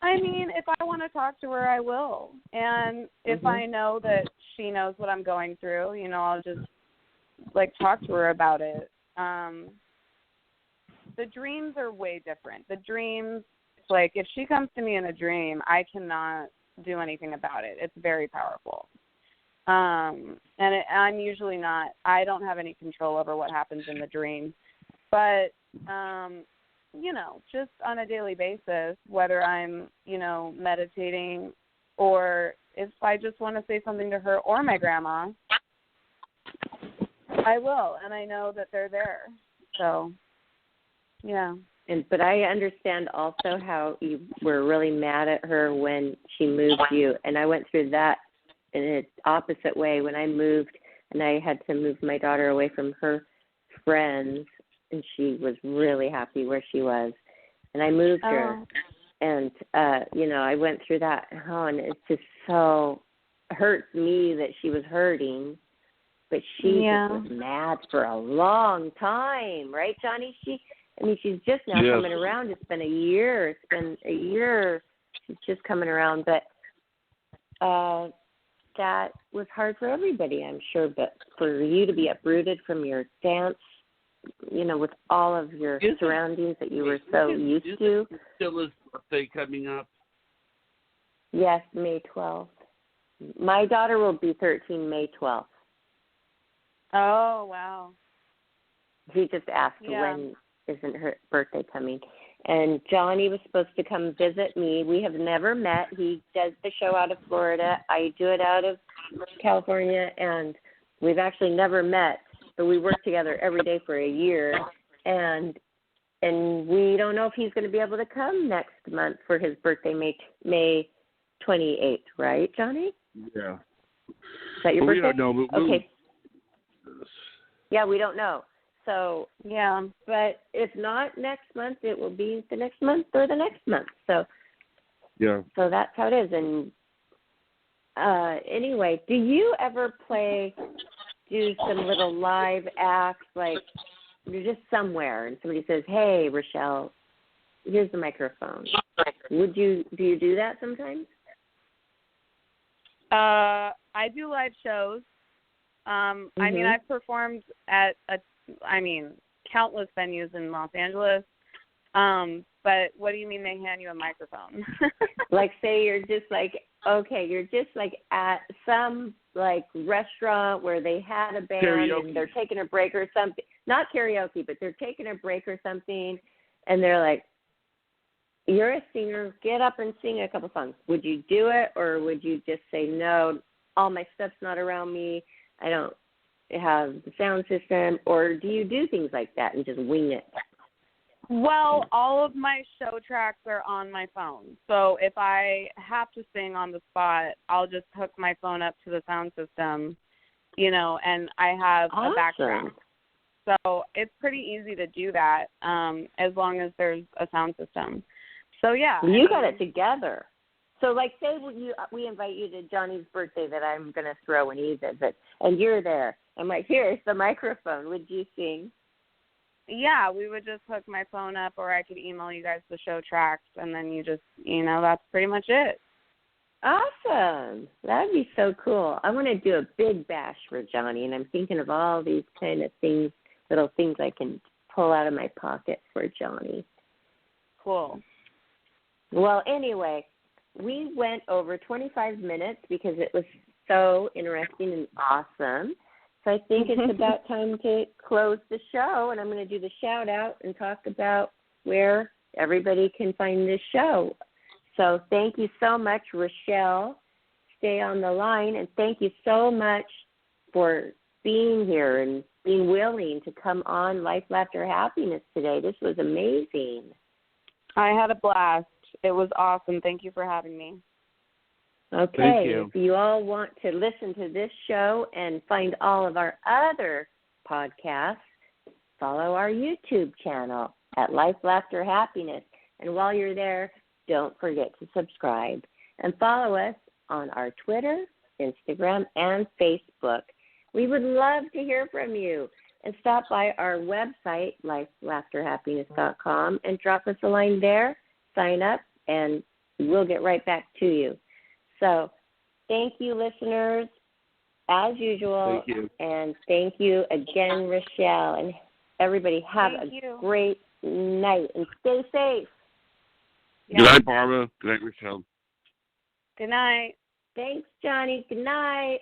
I mean, if I want to talk to her, I will. And if I know that she knows what I'm going through, I'll just talk to her about it. The dreams are way different. The dreams, if she comes to me in a dream, I cannot do anything about it. It's very powerful. I'm usually not, I don't have any control over what happens in the dream. But, just on a daily basis, whether I'm, meditating or if I just want to say something to her or my grandma, I will. And I know that they're there. So, yeah. But I understand also how you were really mad at her when she moved you. And I went through that in an opposite way when I moved, and I had to move my daughter away from her friends, and she was really happy where she was. And I moved her. And, I went through that. And it just so hurts me that she was hurting. But she just was mad for a long time. Right, Johnny? She's just now coming around. It's been a year. It's been a year. She's just coming around. But that was hard for everybody, I'm sure. But for you to be uprooted from your dance, with all of your surroundings that you were so used to. Still his birthday coming up? Yes, May 12th. My daughter will be 13 May 12th. Oh, wow. She just asked when isn't her birthday coming. And Johnny was supposed to come visit me. We have never met. He does the show out of Florida. I do it out of California, and we've actually never met, but we work together every day for a year. And we don't know if he's going to be able to come next month for his birthday, May 28th, right, Johnny? Yeah. Is that your birthday? We don't know. But okay. Yeah, we don't know. So, yeah. But if not next month, it will be the next month or the next month. So, yeah. So that's how it is. And anyway, do you ever do some little live acts, like you're just somewhere and somebody says, "Hey, Rachele, here's the microphone." Do you do that sometimes? I do live shows. I mean, I've performed at countless venues in Los Angeles. But what do you mean they hand you a microphone? Like, say you're just like at some like restaurant where they had a band karaoke. And they're taking a break or something. Not karaoke, but they're taking a break or something, and they're like, "You're a singer, get up and sing a couple songs." Would you do it, or would you just say, "No, all my stuff's not around me. I don't have the sound system," or do you do things like that and just wing it? Well, all of my show tracks are on my phone. So if I have to sing on the spot, I'll just hook my phone up to the sound system, and I have a backtrack. So it's pretty easy to do that as long as there's a sound system. So, yeah. You got it together. So, like, say we invite you to Johnny's birthday that I'm going to throw when he visits, and you're there. I'm like, here's the microphone. Would you sing? Yeah, we would just hook my phone up, or I could email you guys the show tracks, and then you just, that's pretty much it. Awesome. That would be so cool. I want to do a big bash for Johnny, and I'm thinking of all these kind of things, little things I can pull out of my pocket for Johnny. Cool. Well, anyway, we went over 25 minutes because it was so interesting and awesome. So I think it's about time to close the show, and I'm going to do the shout-out and talk about where everybody can find this show. So thank you so much, Rachele. Stay on the line, and thank you so much for being here and being willing to come on Life, Laughter, Happiness today. This was amazing. I had a blast. It was awesome. Thank you for having me. Okay, thank you. If you all want to listen to this show and find all of our other podcasts, follow our YouTube channel at Life, Laughter, Happiness. And while you're there, don't forget to subscribe. And follow us on our Twitter, Instagram, and Facebook. We would love to hear from you. And stop by our website, lifelaughterhappiness.com, and drop us a line there, sign up, and we'll get right back to you. So thank you, listeners, as usual. Thank you. And thank you again, Rachele. And everybody have great night and stay safe. Yeah. Good night, Barbara. Good night, Rachele. Good night. Thanks, Johnny. Good night.